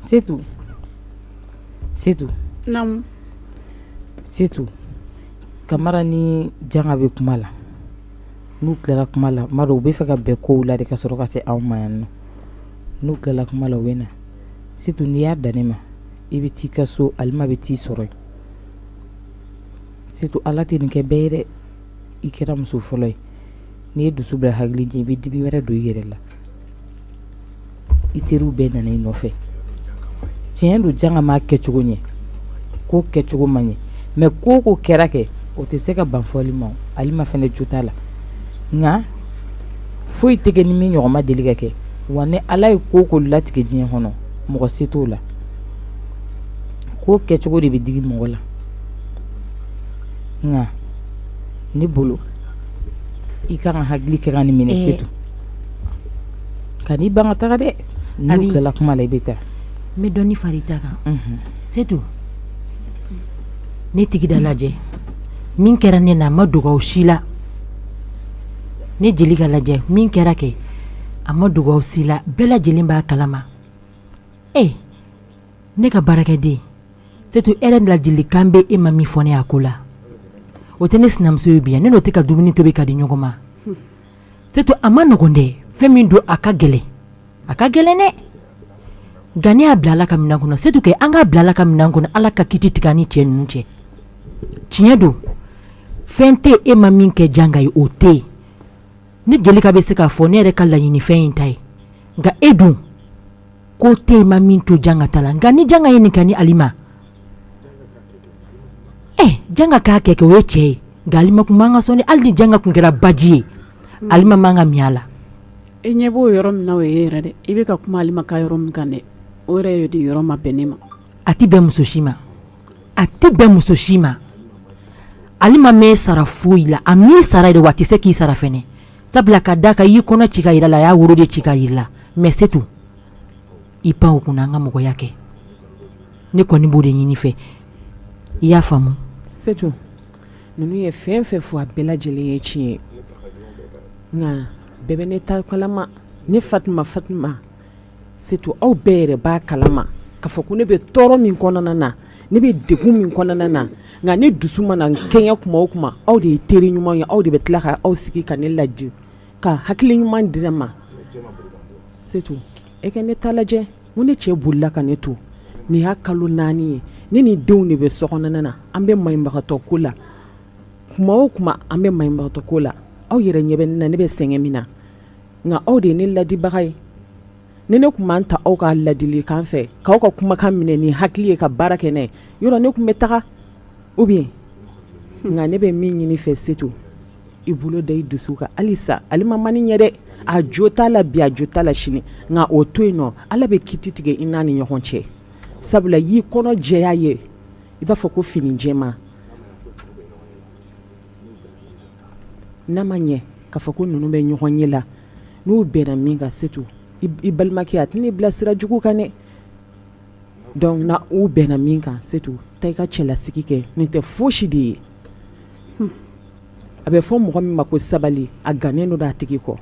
C'est tout. Non. C'est tout. Kamara ni janga be kuma la. N'u tilala kuma la, maro be fɛ ka bɛn kow la de ka sɔrɔ ka se anw ma yan nɔ. N'u tilala kuma la u bɛ na. C'est tout, n'i y'a dan ne ma, i bɛ t'i ka so, Alima bɛ t'i sɔrɔ yen. C'est tout, Ala tɛ nin kɛ bɛɛ ye dɛ. I kɛra muso fɔlɔ ye. N'i ye dusu bila hakili jɛ, i bɛ dibi wɛrɛ don i yɛrɛ la. I teriw bɛɛ nana i nɔfɛ. Tiɲɛ don janga m'a kɛcogo ɲɛ. Ko kɛcogo man ɲɛ. Mais ko kɛra kɛ, o tɛ se ka ban fɔli ma. Alima fɛnɛ jo t'a la. Nka foyi tɛ kɛ ni min ɲɔgɔn ma deli ka kɛ. Wa ni Ala ye ko latigɛ diɲɛ kɔnɔ, mɔgɔ se t'o la. Ko kɛcogo de bɛ digi mɔgɔ la. Nka ne bolo i kan ka hakili kɛ ka nin minɛ c'est tout. Ka n'i ban ka taga dɛ. N'u tilala kuma la i bɛ taa. N bɛ dɔɔni fara i ta kan. C'est tout. Ne tigida lajɛ. Min kɛra ne na a ma dogo aw si la. Ne jeli ka lajɛ min kɛra kɛ a ma dogo aw si la. Bɛɛ lajɛlen b'a kalama. Ne ka baarakɛden. C'est tout, ɛrɛ ladilikan bɛ e ma min fɔ ne a ko la. O tɛ ne sinamuso ye bi yan. Ne n'o tɛ ka dumuni tobi ka di ɲɔgɔn ma. C'est tout, a ma nɔgɔn dɛ. Fɛn min don a ka gɛlɛn. A ka gɛlɛn dɛ. Nka ne y'a bila Ala ka minɛn kɔnɔ. C'est tout que an k'a bila Ala ka minɛn kɔnɔ. Ala ka kiti tigɛ ni cɛ ninnu cɛ. Tiɲɛ don. Fɛn tɛ e ma min kɛ janga ye o tɛ yen. Ne Jelika bɛ se k'a fɔ ne yɛrɛ ka laɲini fɛn in ta ye. Nka e dun ko tɛ e ma min to janga ta la. Nka ni janga ye nin kɛ ni Alima. Janga k'a kɛ o ye cɛ ye. Nka Alima kun man ka sɔn hali ni janga kun kɛra baji ye. Alima man ka min a la. E ɲɛ b'o yɔrɔ min na o ye yɛrɛ dɛ. I bɛ ka kuma Alima ka yɔrɔ min kan dɛ. O yɛrɛ ye de yɔrɔ ma bɛn ne ma. A tɛ bɛn muso si ma. A tɛ bɛn muso si ma. Alima mɛ sara foyi la. A min sara de wa a tɛ se k'i sara fɛnɛ. Sabula ka da kan i y'i kɔnɔ ci ka yira la. A y'a woro de ci ka yira la. Mais c'est tout. I pan o kunna an ka mɔgɔya kɛ. Ne kɔni b'o de ɲini fɛ. I y'a faamu. C'est tout. Ninnu ye fɛn fɛn fɔ a bɛɛ lajɛlen ye tiɲɛ ye. Nka bɛɛ bɛ ne ta kalama. Ne Fatima. C'est tout, aw bɛɛ yɛrɛ b'a kalama. K'a fɔ ko ne bɛ tɔɔrɔ min kɔnɔna na. Ne bɛ degun min kɔnɔna na. Nka ne dusu mana kɛɲɛ kuma o kuma. Aw de ye teri ɲuman ye. Aw de bɛ tila ka aw sigi ka ne lajɛ. Ka hakili ɲuman di ne ma. C'est tout. E ka ne ta lajɛ. Mun ne cɛ bolila ka ne to. Nin y'a kalo 4 ye. Ne ni denw de bɛ sokɔnɔna na. An bɛ maɲumatɔ ko la. Kuma o kuma an bɛ maɲumatɔ ko la. Aw yɛrɛ ɲɛ bɛ ne na ne bɛ sɛgɛn min na. Nka aw de ye ne ladibaga ye. Ne kun b'an ta aw ka ladilikan fɛ. K'aw ka kumakan minɛ ni hakili ye ka baara kɛ n'a ye. Yɔrɔ ne kun bɛ taga. Ou bien. Nka ne bɛ min ɲini fɛ c'est tout. I bolo da i dusu kan. Halisa Alima man ɲɛ dɛ. A jo t'a la bi a jo t'a la sini. Nka o to yen nɔ Ala bɛ kiti tigɛ i n'a ni ɲɔgɔn cɛ. Sabula y'i kɔnɔ jɛya ye. I b'a fɔ ko fini jɛma. N'a ma ɲɛ k'a fɔ ko ninnu bɛ ɲɔgɔn ɲɛ la. N'u bɛnna min kan c'est tout. I balimakɛ a tɛ ne bila sira jugu kan dɛ. Donc na u bɛnna min kan c'est tout. Ta i ka cɛlasigi kɛ. Nin tɛ fosi de ye. A bɛ fɔ mɔgɔ min ma ko sabali a gannen don a tigi kɔ.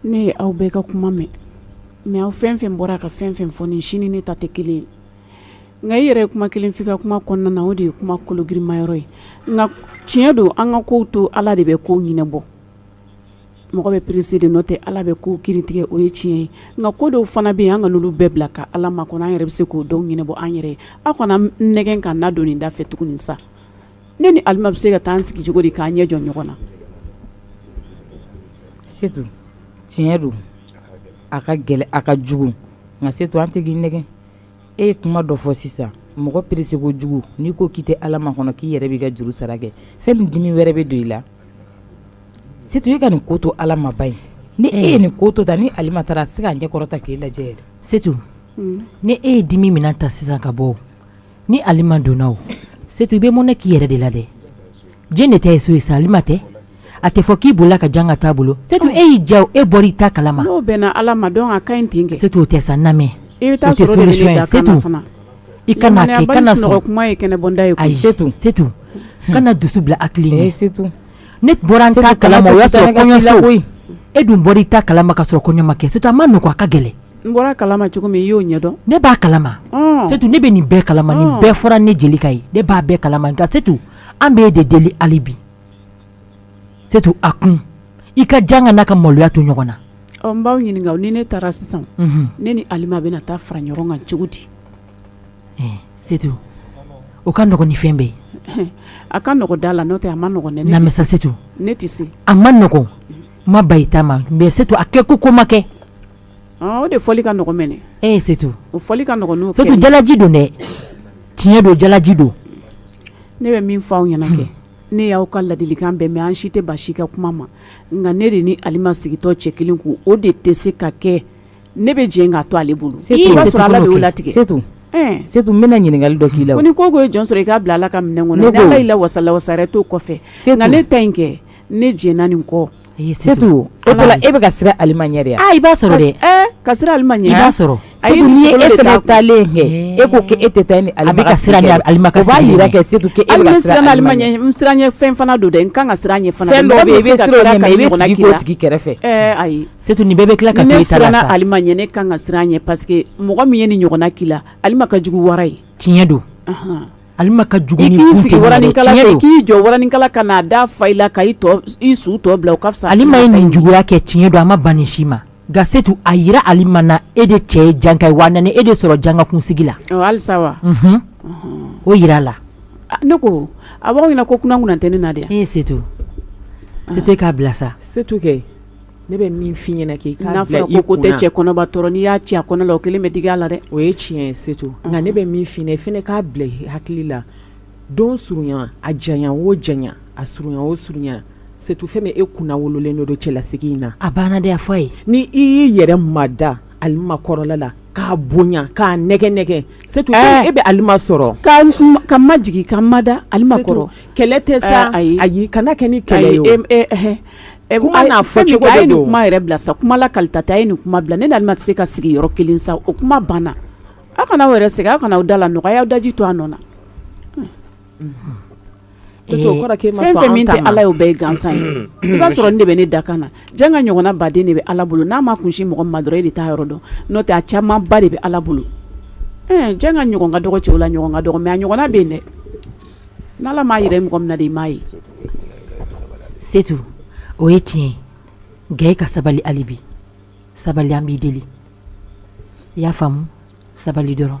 Ne ye aw bɛɛ ka kuma mɛn. Mais aw fɛn fɛn bɔra ka fɛn fɛn fɔ nin sini ne ta tɛ kelen ye. Nka i yɛrɛ kuma kelen f'i ka kuma kɔnɔna na o de ye kuma kologirimayɔrɔ ye. Nka tiɲɛ don an ka kow to Ala de bɛ kow ɲɛnabɔ. Mɔgɔ bɛ pressé de n'o tɛ Ala bɛ kow kiritigɛ o ye tiɲɛ ye. Nka ko dɔw fana bɛ yen an ka n'olu bɛɛ bila ka Ala makɔnɔ an yɛrɛ bɛ se k'o dɔw ɲɛnabɔ an yɛrɛ ye. Aw kana nɛgɛn ka na don nin da fɛ tuguni sa. Ne ni Alima bɛ se ka taa an sigi cogo di k'an ɲɛ jɔ ɲɔgɔn na. C'est tout. Tiɲɛ don. A ka gɛlɛn a ka jugu. Nka c'est tout an tɛ k'i nɛgɛn. E ye kuma dɔ fɔ sisan. Mɔgɔ pressé ko jugu. N'i ko k'i tɛ Ala makɔnɔ k'i yɛrɛ b'i ka juru sara kɛ. Fɛn min dimi wɛrɛ bɛ don i la. C'est tout e ka nin ko to Ala ma ba ye. Ni e ye nin ko to ta ni Alima taara a tɛ se k'a ɲɛ kɔrɔta k'e lajɛ yɛrɛ. C'est tout. Ni e ye dimi minɛn ta sisan ka bɔ. Ni Alima donna o. C'est tout i bɛ mɔnɛ k'i yɛrɛ de la dɛ. Diɲɛ de ta ye so ye sa Alima tɛ. A tɛ fɔ k'i bolila ka janga t'a bolo. C'est tout e y'i diya o e bɔra i ta kalama. N'o bɛnna Ala ma donc a ka ɲi ten kɛ. C'est tout o tɛ sa n lamɛn. I bɛ taa sɔrɔ de bɛ da kan na fana. I kana kɛ kana sɔn. Kuma ye kɛnɛ bɔnda ye. Ayi c'est tout. Kana dusu bila hakili ɲɛ. C'est tout. Ne bɔra n ta kalama o y'a sɔrɔ kɔɲɔso. E dun bɔra i ta kalama ka sɔrɔ kɔɲɔ ma kɛ. C'est tout a ma nɔgɔn a ka gɛlɛn. n bɔra kalama cogo min i y'o ɲɛdɔn ne b'a kalama setu ne bɛ nin bɛɛ kalama nin bɛɛ fɔra ne Jelika ye ne b'a bɛɛ kalama nka setu an bɛ de deli hali bi setu a kun i ka janga n'a ka maloya to ɲɔgɔn na n b'aw ɲininka ni ne taara sisan ne ni Alima bɛna taa fara ɲɔgɔn kan cogo di setu o ka nɔgɔn ni fɛn bɛɛ ye a ka nɔgɔn da la n'o tɛ a ma nɔgɔn ne namisa setu ne tɛ se a ma nɔgɔn ma ba i ta ma mais setu a kɛ ko ma kɛ o de fɔli ka nɔgɔn mɛnɛ setu o fɔli ka nɔgɔn n'o setu jalaji don dɛ tiɲɛ don jalaji don ne bɛ min fɔ aw ɲɛna kɛ ne y'aw ka ladilikan bɛɛ mɛn an si tɛ basi ka kuma ma nka ne de ni Alima sigitɔ cɛ kelen ko o de tɛ se ka kɛ ne bɛ jɛn k'a to ale bolo i b'a sɔrɔ Ala de y'o latigɛ setu n bɛna ɲininkali dɔ k'i la ko ni ko ye jɔn sɔrɔ i k'a bila Ala ka minɛn kɔnɔ ni Ala y'i la wasa yɛrɛ t'o kɔfɛ nka ne ta in kɛ ne jɛnna nin kɔ setu o tɔla e bɛ ka sira Alima ɲɛ de i b'a sɔrɔ dɛ ka sira Alima ɲɛ i b'a sɔrɔ setu ni ye e fɛnɛ taalen kɛ e ko k'e tɛ taa ni Alima ka sira ɲɛ Alima ka sira ɲɛ o b'a yira kɛ setu k'e bɛ ka sira Alima ɲɛ n sira ɲɛ fɛn fana don dɛ n kan ka sira ɲɛ fana fɛn dɔ bɛ yen i bɛ sira o ɲɛ mais i bɛ sigi k'o tigi kɛrɛfɛ ayi setu nin bɛɛ bɛ tila ka ne k'i ta la siranna sa Alima ɲɛ ne kan ka sira ɲɛ parce que mɔgɔ min ye nin ɲɔgɔnna k'i la Alima ka jugu wara ye tiɲɛ don Alima ka jugu ni i k'i kun sigi tɛ waranikala tiɲɛ fɛ don k'i jɔ waranikala ka n'a da fa i la ka i su tɔ bila o ka fisa Alima ye nin juguya kɛ tiɲɛ don a ma ban nin si ma nka setu a yira Alima na e de cɛ ye janka ye wa nani e de sɔrɔ janga kunsigi la halisa wa o yira a la ne ko a b'aw ɲɛna ko kunnakunna tɛ ne na de setu e k'a bila sa setu kɛ ne bɛ min f'i ɲɛna k'i k'a n'a bila fɔra i ko ko tɛ kunna cɛ kɔnɔba tɔɔrɔ n'i y'a ci a kɔnɔ la o kelen bɛ digi a la dɛ o ye tiɲɛ ye setu nka ne bɛ min f'i ɲɛna i fɛnɛ k'a bila i hakili la don surunya a janya o janya a surunya o surunya setu fɛn min e kunna wololen don cɛlasigi in na a banna dɛ a fɔ a ye ni i y'i yɛrɛ mada Alima kɔrɔla la k'a bonya k'a nɛgɛ setu e bɛ Alima sɔrɔ ka ma jigi ka ma da Alima kɔrɔ kɛlɛ tɛ sa ayi kana kɛ ni kɛlɛ ye o kuma n'a fɔ cogo de de don don kuma yɛrɛ bila sa kuma la kalita tɛ a ye nin kuma bila ne ni Alima tɛ se ka sigi yɔrɔ kelen sa o kuma banna aw kana aw yɛrɛ sɛgɛn aw kana aw da la nɔgɔya aw daji to a nɔ na fɛn fɛn min tɛ Ala ye o bɛɛ ye gansan ye i b'a sɔrɔ ne de bɛ ne da kan na janga ɲɔgɔnna baden de bɛ Ala bolo n'a ma kunsi mɔgɔ ma dɔrɔn e de t'a yɔrɔ dɔn n'o tɛ a caman ba de bɛ Ala bolo janga ɲɔgɔn ka dɔgɔ cɛw la ɲɔgɔn ka dɔgɔ mais a ɲɔgɔnna bɛ yen dɛ n'Ala m'a yira mɔgɔ min na de i m'a ye setu o ye tiɲɛ ye nka e ka sabali hali bi sabali an b'i deli i y'a faamu sabali dɔrɔn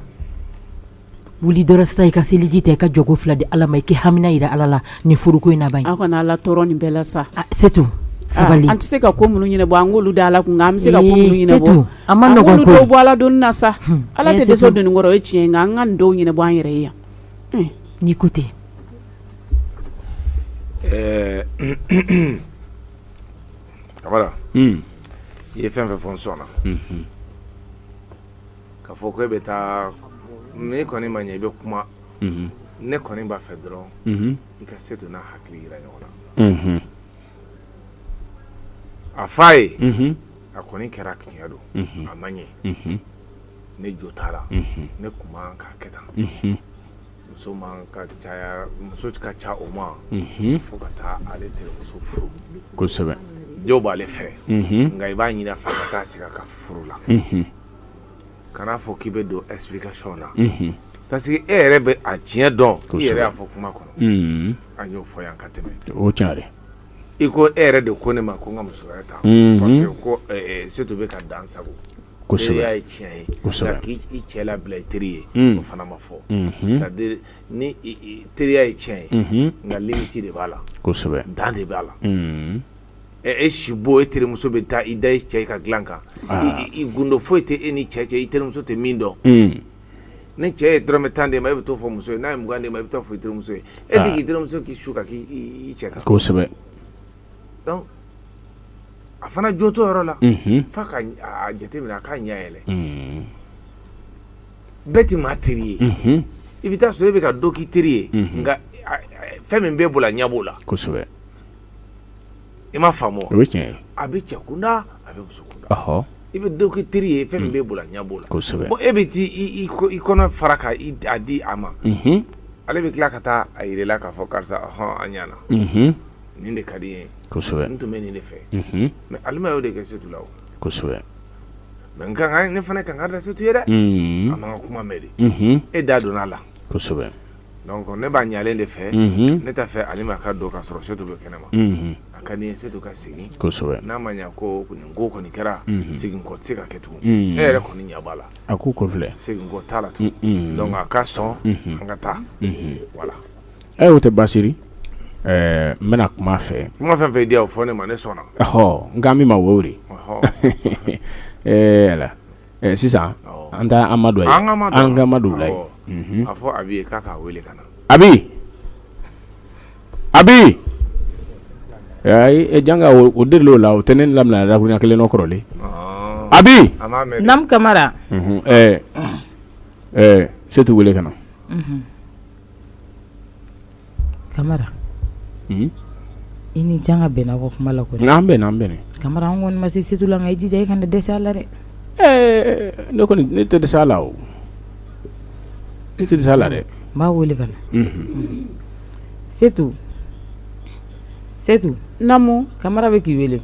wuli dɔrɔn sisan i ka seliji ta i ka jɔko fila di Ala ma i k'i hamina yira Ala la nin furuko in na ban aw kana Ala tɔɔrɔ nin bɛɛ la sa setu sabali an tɛ se ka ko minnu ɲɛnabɔ an k'olu da Ala kun nka an bɛ se ka ko minnu ɲɛnabɔ setu a ma nɔgɔn ko dɔw bɔ Ala donni na sa Ala tɛ dɛsɛ donni kɔrɔ o ye tiɲɛ nka an ka nin dɔw ɲɛnabɔ an yɛrɛ ye yan n'i ko ten Kamara i ye fɛn fɛn fɔ n sɔnna ka fɔ ko e bɛ taa mais kɔni ma ɲɛ i bɛ kuma ne kɔni b'a fɛ dɔrɔn i ka setu n'a hakili yira ɲɔgɔn na a fa ye a kɔni kɛra tiɲɛ don a ma ɲɛ ne jo t'a la ne kun man k'a kɛ tan muso man ka caya muso ka ca o ma fo ka taa ale terimuso furu kosɛbɛ dɔw b'ale fɛ nka i b'a ɲini a fɛ ka taa sigi a ka furu la kana fɔ k'i bɛ don explication na parce que e yɛrɛ bɛ a tiɲɛ dɔn i yɛrɛ y'a fɔ kuma kɔnɔ an y'o fɔ yan ka tɛmɛ o tiɲɛ i ko e yɛrɛ de ko ne ma ko n ka muso wɛrɛ ta parce que ko setu bɛ ka dan sago kosɛbɛ y'a ye tiɲɛ ye nka k'i cɛ labila i teri ye o fana ma fɔ c'est à dire ni teriya ye tiɲɛ ye nka limite de b'a la kosɛbɛ dan de b'a la e si bɔ e terimuso bɛ taa i da i cɛ ka dilan kan i gundo foyi tɛ e ni cɛ i terimuso tɛ min dɔn ni cɛ ye dɔrɔmɛ 10 de ma e bɛ t'o fɔ muso ye n'a ye 20 de ma e bɛ t'o fɔ i terimuso ye e tɛ k'i terimuso k'i su ka k'i cɛ kan kosɛbɛ donc a fana jo t'o yɔrɔ la f'a ka a jateminɛ a k'a ɲɛ yɛlɛ bɛɛ tɛ maa teri ye i bɛ taa sɔrɔ e bɛ ka dɔ k'i teri ye nka fɛn min b'e bolo a ɲɛ b'o la kosɛbɛ i ma faamu o ye tiɲɛ ye a bɛ cɛ kunda a bɛ muso kunda i bɛ dɔ k'i teri ye fɛn min b'e bolo a ɲɛ b'o la kosɛbɛ bon e bɛ t'i kɔnɔ fara ka a di a ma ale bɛ tila ka taa a yirala k'a fɔ karisa an ɲana nin de ka di n ye kosɛbɛ n tun bɛ nin de fɛ mais Alima y'o de kɛ setu la o kosɛbɛ mais kan ne fana kan ka da Setu ye dɛ a man ka kuma mɛn de e da donna la kosɛbɛ donc ne b'a ɲalen de fɛ ne t'a fɛ Alima ka don ka sɔrɔ Setu bɛ kɛnɛma a ka di n ye Setu ka segin kosɛbɛ n'a ma ɲa ko nin ko kɔni kɛra segin kɔ tɛ se ka kɛ tugun e yɛrɛ kɔni ɲɛ b'a la a ko filɛ segin kɔ t'a la tugun donc a ka sɔn an ka taa voilà o tɛ basiri n bɛna kuma fɛ kuma fɛn fɛn di yan o fɔ ne ma ne sɔnna n k'an bɛ ma wori ala sisan an taa Amadu ye an ka Amadu la ye a fɔ Abi ye k'a k'a wele ka na Abi janga o delilo la o tɛ ne lamina dakurunya kelen nɔ kɔrɔlen Abi nam Kamara Setu wele ka na Kamara i ni janga bɛnna ko kuma la kɔni an bɛnna Kamara an kɔni ma se Setu la nka i jija i kana dɛsɛ a la dɛ ne kɔni ne tɛ dɛsɛ a la o ne tɛ dɛsɛ a la dɛ n b'a wele ka na Setu namu Kamara bɛ k'i wele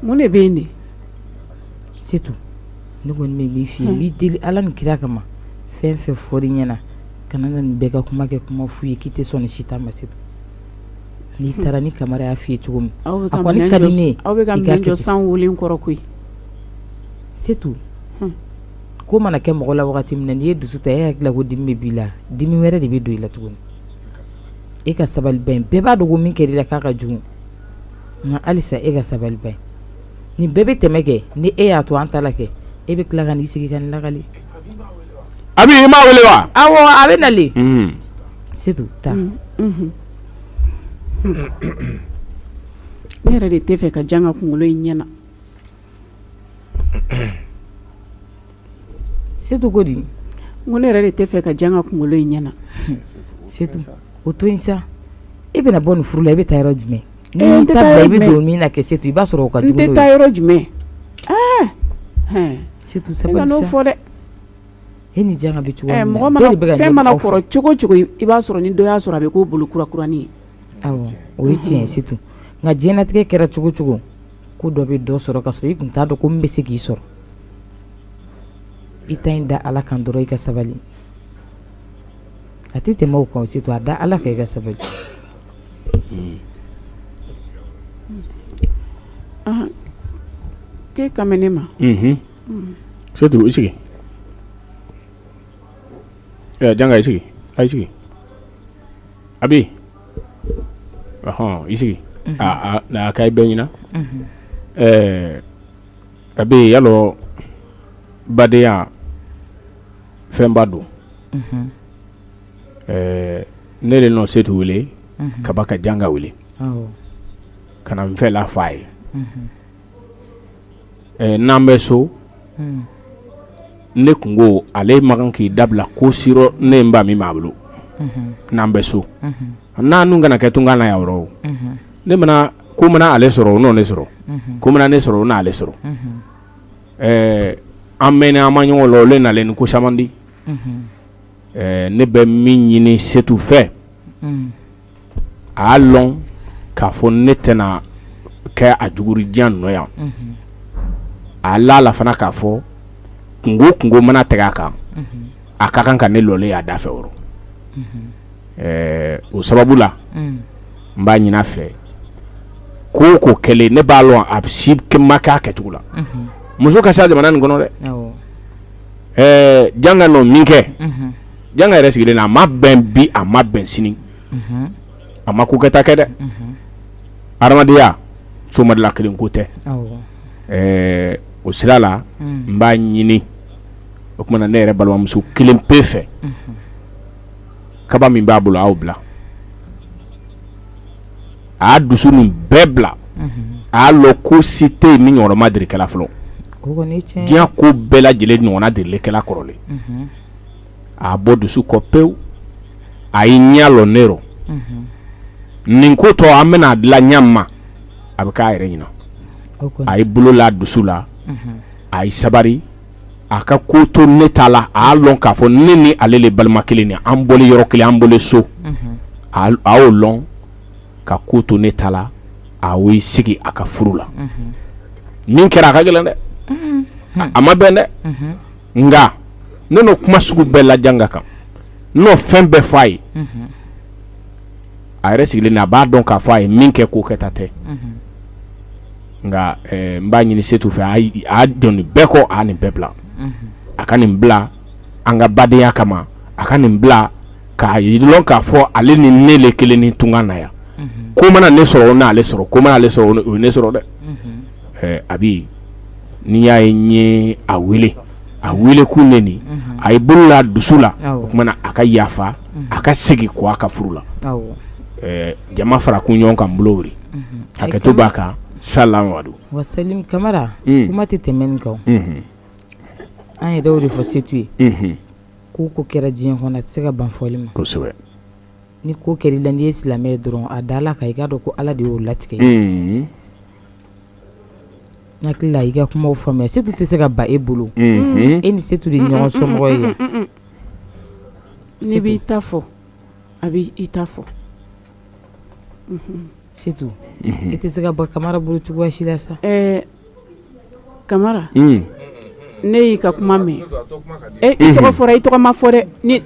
mun de bɛ yen de Setu ne kɔni bɛ min f'i ye b'i deli Ala ni kira kama fɛn fɛn fɔr'i ɲɛna kana na nin bɛɛ ka kuma kɛ kuma f'u ye k'i tɛ sɔn ni si ta ma Setu n'i taara ni Kamara y'a f'i ye cogo min a kɔni ka di ne ye aw bɛ ka minɛn jɔ san wolen kɔrɔ koyi Setu ko mana kɛ mɔgɔ la wagati min na n'i ye dusu ta e hakili la ko dimi bɛ b'i la dimi wɛrɛ de bɛ don i la tuguni e ka sabali bɛn bɛɛ b'a dɔn ko min kɛr'i la k'a ka jugu nka halisa e ka sabali bɛn nin bɛɛ bɛ tɛmɛ kɛ ni e y'a to an ta la kɛ e bɛ tila ka n'i sigi ka nin lagali Abi i m'a wele wa awɔ a bɛ nalen Setu taa ne yɛrɛ de tɛ fɛ ka janga kunkolo in ɲɛna Setu ko di ko ne yɛrɛ de tɛ fɛ ka janga kunkolo in ɲɛna Setu o to yen sa e bɛna bɔ nin furu la i bɛ taa yɔrɔ jumɛn n'i ta bila i bɛ don min na kɛ Setu i b'a sɔrɔ o ka jugu n tɛ taa yɔrɔ jumɛn Setu sabali sa n'o fɔ dɛ e ni janga bɛ cogo min na mɔgɔ mana fɛn mana kɔrɔ cogo o cogo i b'a sɔrɔ ni dɔ y'a sɔrɔ a bɛ k'o bolo kurakurani ye awɔ o ye tiɲɛ Setu nka diɲɛlatigɛ kɛra cogo cogo ko dɔ bɛ dɔ sɔrɔ ka sɔrɔ i kun t'a dɔn ko min bɛ se k'i sɔrɔ i ta in da Ala kan dɔrɔn i ka sabali a tɛ tɛmɛ o kan Setu a da Ala kan i ka sabali k'e ka mɛn ne ma Setu i sigi janga i sigi a sigi Abi i sigi a ka i bɛɛ ɲina Abi yalɔ badenya fɛnba don ne de nɔ Setu wele kaba ka janga wele ka na n fɛ la f'a ye n'an bɛ so ne kun ko ale makan k'i dabila ko siro ne n ba min b'a bolo n'an bɛ so n'a nun kana kɛ tun kana y'a yɔrɔ ne mana ko mana ale sɔrɔ o n'o ne sɔrɔ ko mana ne sɔrɔ o n'ale sɔrɔ an mɛnna an ma ɲɔgɔn la olu nalen ni ko caman di ne bɛ min ɲini Setu fɛ a y'a lɔn k'a fɔ ne tɛna kɛ a jugurijan nɔ yan a la fana k'a fɔ kungo mana tɛgɛ a kan a ka kan ka ne lɔle y'a da fɛ wɔrɔ o sababu la n b'a ɲin'a fɛ ko kɛlen ne b'a lɔn a si ma kɛ a kɛcogo la muso ka se jamana nin kɔnɔ dɛ janga nɔ min kɛ janga yɛrɛ sigilen na a ma bɛn bi a ma bɛn sini a ma ko kɛta kɛ dɛ adamadenya somadila kelen ko tɛ o sira la n b'a ɲini o kumana ne yɛrɛ balimamuso kelen pe fɛ kaba min b'a bolo aw bila a y'a dusu nin bɛɛ bila a y'a lɔ ko si tɛ yen min ɲɔgɔnna ma deli kɛla fɔlɔ diɲɛ ko bɛɛ lajɛlen ɲɔgɔnna deli kɛla kɔrɔlen a y'a bɔ dusu kɔ pewu a y'i ɲɛ lɔ ne rɔ nin ko tɔ an bɛna dilan ɲɛ ma a bɛ k'a yɛrɛ ɲina a y'i bolo la dusu la a y'i sabari a ka ko to ne ta la a y'a lɔn k'a fɔ ne ni ale le balima kelen ni an bɔli yɔrɔ kelen an bɔli so a y'o lɔn ka ko to ne ta la a y'i sigi a ka furu la min kɛra a ka gɛlɛn dɛ a ma bɛn dɛ nga ne no kuma sugu bɛɛ la janga kan n'o fɛn bɛɛ fɔ a ye a yɛrɛ sigilen a b'a dɔn k'a fɔ a ye min kɛ k'o kɛta tɛ nga n b'a ɲini Setu fɛ a dɔn nin bɛɛ kɔ a nin bɛɛ bila a ka nin bila an ka badenya kama a ka nin bila k'a yirlɔn k'a fɔ ale ni ne le kelen ni tunga na yan ko mana ne sɔrɔ o n'ale sɔrɔ ko mana ale sɔrɔ o ne sɔrɔ dɛ Abi n'i y'a ye n ye a wele k'u neni a ye bolo la dusu la o kumana a ka yafa a ka segin kɔ a ka furu la jama fara kun ɲɔgɔn kan bolo wuri hakɛto b'a kan salamadu wa Salim Kamara kuma tɛ tɛmɛ nin kan an yɛrɛ o de fɔ Setu ye ko kɛra diɲɛ kɔnɔ a tɛ se ka ban fɔli ma kosɛbɛ ni ko kɛra la n'i ye silamɛ dɔrɔn a da la kan i k'a dɔn ko Ala de y'o latigɛ ye hakili la i ka kumaw faamuya Setu tɛ se ka ba e bolo e ni Setu de ɲɔgɔn somɔgɔ ye n'i b'i ta fɔ a b'i ta fɔ Setu e tɛ se ka ba Kamara bolo cogoya si la sa Kamara ne y'i ka kuma mɛn i tɔgɔ fɔra i tɔgɔ ma fɔ dɛ ni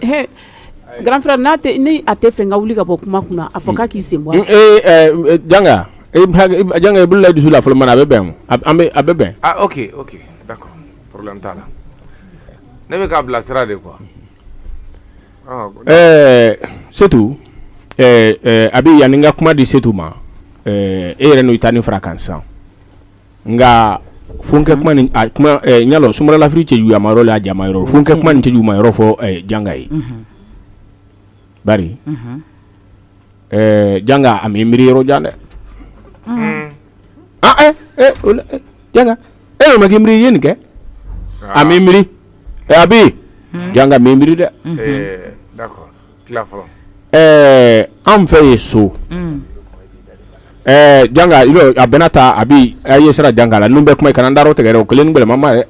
grand frère n'a tɛ ni a tɛ fɛ n ka wuli ka bɔ kuma kunna a fɔ k'a k'i sen bɔ janga janga i bolo la dusu la fɔlɔ mana a bɛ bɛn a bɛ bɛn ok d'accord problème t'a la ne bɛ k'a bila sira de quoi Setu Abi yanni n ka kuma di Setu ma e yɛrɛ n'o ta ni fara kan sisan nka fo n kɛ kuma ni kuma ɲalɔ Sumbala lafiri cɛjuguya ma yɔrɔ la a jama yɔrɔ fo n kɛ kuma ni cɛjugu ma yɔrɔ fɔ janga ye bari janga a mi miiri yɔrɔ jan dɛ janga e yɛrɛ ma k'i miiri i ye nin kɛ a mi miiri Abi janga mi miiri dɛ d'accord tila fɔlɔ an fɛ ye so janga a bɛna ta Abi a ye sira janga la nun bɛ kuma i kana n darɔ tigɛ dɛ o kelen ni gbɛlɛma ma dɛ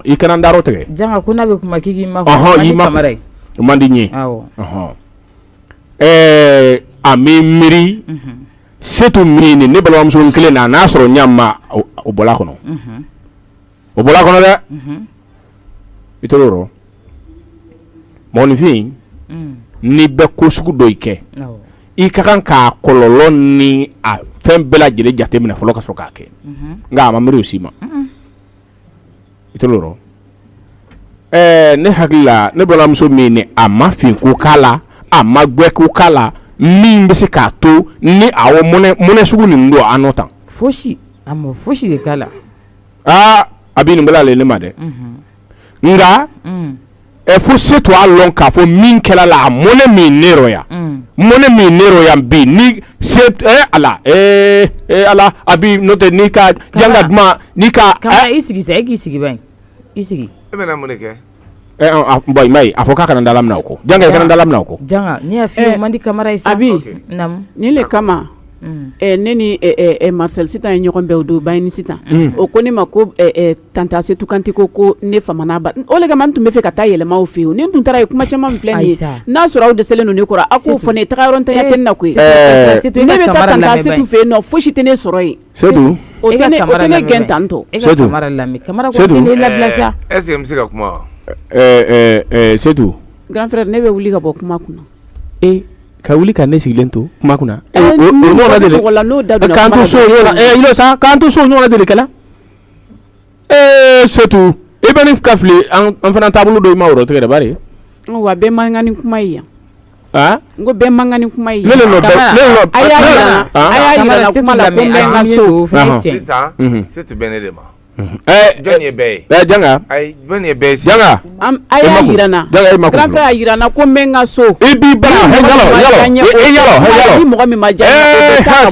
i kana n darɔ tigɛ janga ko n'a bɛ kuma k'i ma fɔ i ma Kamara ye o man di n ye a mi miiri Setu miiri ne balimamuso kelen na n'a sɔrɔ ɲa ma o bɔla kɔnɔ o bɔla kɔnɔ dɛ i t'o yɔrɔ mɔgɔninfin n'i bɛ ko sugu dɔ i kɛ i ka kan k'a kɔlɔlɔ ni a fɛn bɛɛ lajɛlen jate minɛ fɔlɔ ka sɔrɔ k'a kɛ nka a ma miiri o si ma i t'o yɔrɔ ne hakili la ne balimamuso min ni a ma fin ko k'a la a ma gbɛ ko k'a la min bɛ se k'a to ni awɔ mɔnɛ sugu nin don a nɔ tan fosi a ma fosi de k'a la a bi nin bɛla ale ne ma dɛ nka fo Setu a lɔn k'a fɔ min kɛla la a mɔnɛ min ne yɔrɔ yan mɔnɛ min ne yɔrɔ yan bi ni ala ala a bi n'o tɛ n'i ka janga duman n'i ka Kamara i sigi sa e k'i sigi ban i sigi e bɛna mun de kɛ bon i m'a ye a fɔ k'a kana dala minɛ o kɔ janga i kana dala minɛ o kɔ janga ne y'a f'i ye o man di Kamara ye sa Abi namu ni le kama ne ni Marcel sitan ye ɲɔgɔn bɛɛ o don Bayini sitan o ko ne ma ko tanta Setu Kante ko ne famana ba o le kama n tun bɛ fɛ ka taa yɛlɛma aw fɛ yen ni n tun taara ye kuma caman min filɛ nin ye n'a sɔrɔ aw dɛsɛlen don ne kɔrɔ a k'o fɔ ne taga yɔrɔ ntanya tɛ ne na koyi ne bɛ taa tanta Setu fɛ yen nɔ fosi tɛ ne sɔrɔ yen Setu o tɛ ne gɛn tantɔ e ka Kamara lamɛn Kamara ko ne labila sa est-ce que n bɛ se ka kuma wa Setu grand frère ne bɛ wuli ka bɔ kuma kunna ka wuli ka ne sigilen to kuma kunna n'o da donna k'an to so ilo sa k'an to so ɲɔgɔn deli kɛla Setu i bɛ ni ka fili an fana taabolo dɔ i ma wɔrɔ tigɛ dɛ bari wa bɛɛ man kan ni kuma ye yan n ko bɛɛ man kan ni kuma ye a y'a yira kuma la ko n bɛ n ka so sisan Setu bɛ ne de ma jɔn ye bɛɛ ye janga ayi jɔn ye bɛɛ ye janga a y'a yira n na grand frère y'a yira n na ko n bɛ n ka so i b'i bara yalɔ ni mɔgɔ min ma diya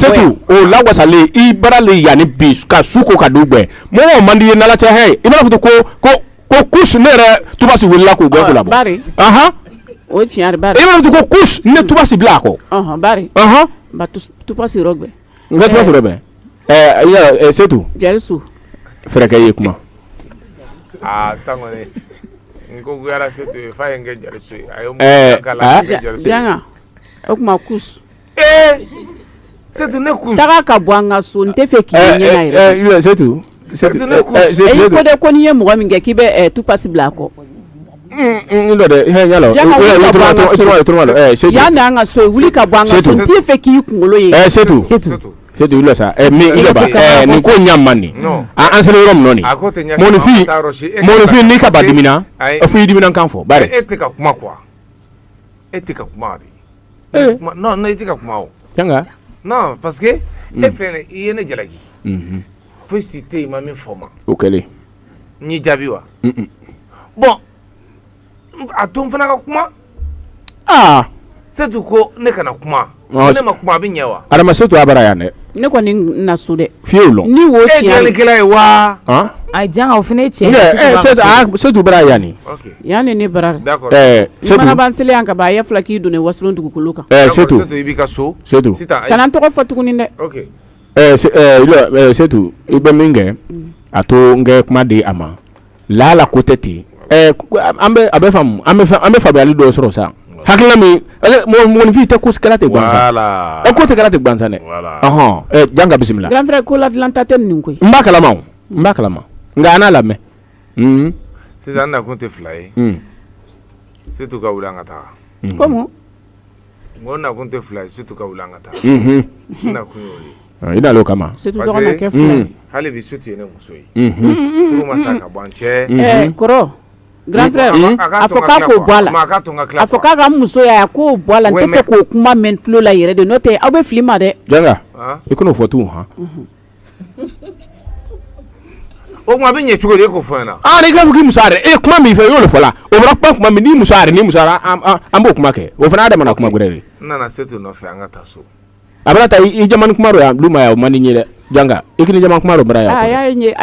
Setu o lawasalen i baralen yanni bi ka su ko ka du gbɛ mɔgɔw man di ye n'Ala cɛ hɛ i mana fɔ ko kus ne yɛrɛ tubasi wulila k'o bɛɛ ko labɔ bari o tiɲɛ bari i mana fɔ ko kus ne tubasi bila a kɔ bari ba tupasi yɔrɔ gbɛ n ka tubasi yɔrɔ bɛ Setu jarisu fɛrɛkɛ ye kuma san kɔni n ko kuyara Setu ye f'a ye n kɛ jarisu ye a ye mun k'a la n kɛ jarisu ye janga o tuma kus Setu ne kus taga ka bɔ an ka so n tɛ fɛ k'i ɲɛna yɛrɛ Setu e ko de ko ni ye mɔgɔ min kɛ k'i bɛ tout passe bila a kɔ ndo de he yalo ya na an ka so wuli ka bɔ an ka so n t'i fɛ k'i kunkolo ye c'est ilo sa mi ilo ba ni ko nyamani an sele rom noni monifi ni ka badimina afu yidimina kan fo bare e te ka kuma quoi e te ka kuma non e te ka kuma o janga non parce que e fene i ne jalaki faut citer ma min forma okele ni jabi wa bon a ton fana ka kuma c'est tout ko ne kana kuma ne ma kuma bi nyawa adama setu abara ya ne ne kɔni na so dɛ fiolo ni wo tiɲɛ e kɛla ye wa ai janga o fana tiɲɛ setu bara ya ni ok yani ne bara d'accord ni mana ban sele an ka ba ya fila k'i donne wasolon dugukolo kan setu i b'i ka so setu kana n tɔgɔ fɔ tuguni dɛ ok setu i bɛ min kɛ a to n kɛ kuma di a ma lala ko tɛ ten an bɛ faamu an bɛ faamuyali dɔ sɔrɔ sa hakilina min mɔgɔninfin tɛ ko kɛla tɛ gansan ko tɛ kɛla tɛ gansan dɛ janga bisimila grand frère ko ladilanta tɛ nin koyi n b'a kalama nka an n'a lamɛn sisan an nakun tɛ fila ye setu ka wuli an ka taga komu n ko nakun tɛ fila ye setu ka wuli an ka taga n nakun y'o ye i n'ale o kama setu dɔgɔna kɛ fila ye hali bi setu ye ne muso ye furu ma sa ka bɔ an cɛ kɔrɔ grand frère a fɔ k'a k'o bɔ a la a fɔ k'a ka muso y'a k'o bɔ a la n tɛ fɛ k'o kuma mɛn tulo la yɛrɛ de n'o tɛ aw bɛ fili ma dɛ janga i kan'o fɔ tugun han o kuma bɛ ɲɛ cogo di e k'o fɔ n ɲɛna n'i k'a fɔ k'i muso yɛrɛ kuma min fɛ i y'o de fɔ la o bɔra kuma min n'i muso yɛrɛ an b'o kuma kɛ o fana adama kuma gɛrɛ de n nana setu nɔfɛ an ka taa so a bɛna taa i jamani kuma dɔ yan lu ma ya o man di n ye dɛ janga i k'i ni jamani kuma dɔ bara yan a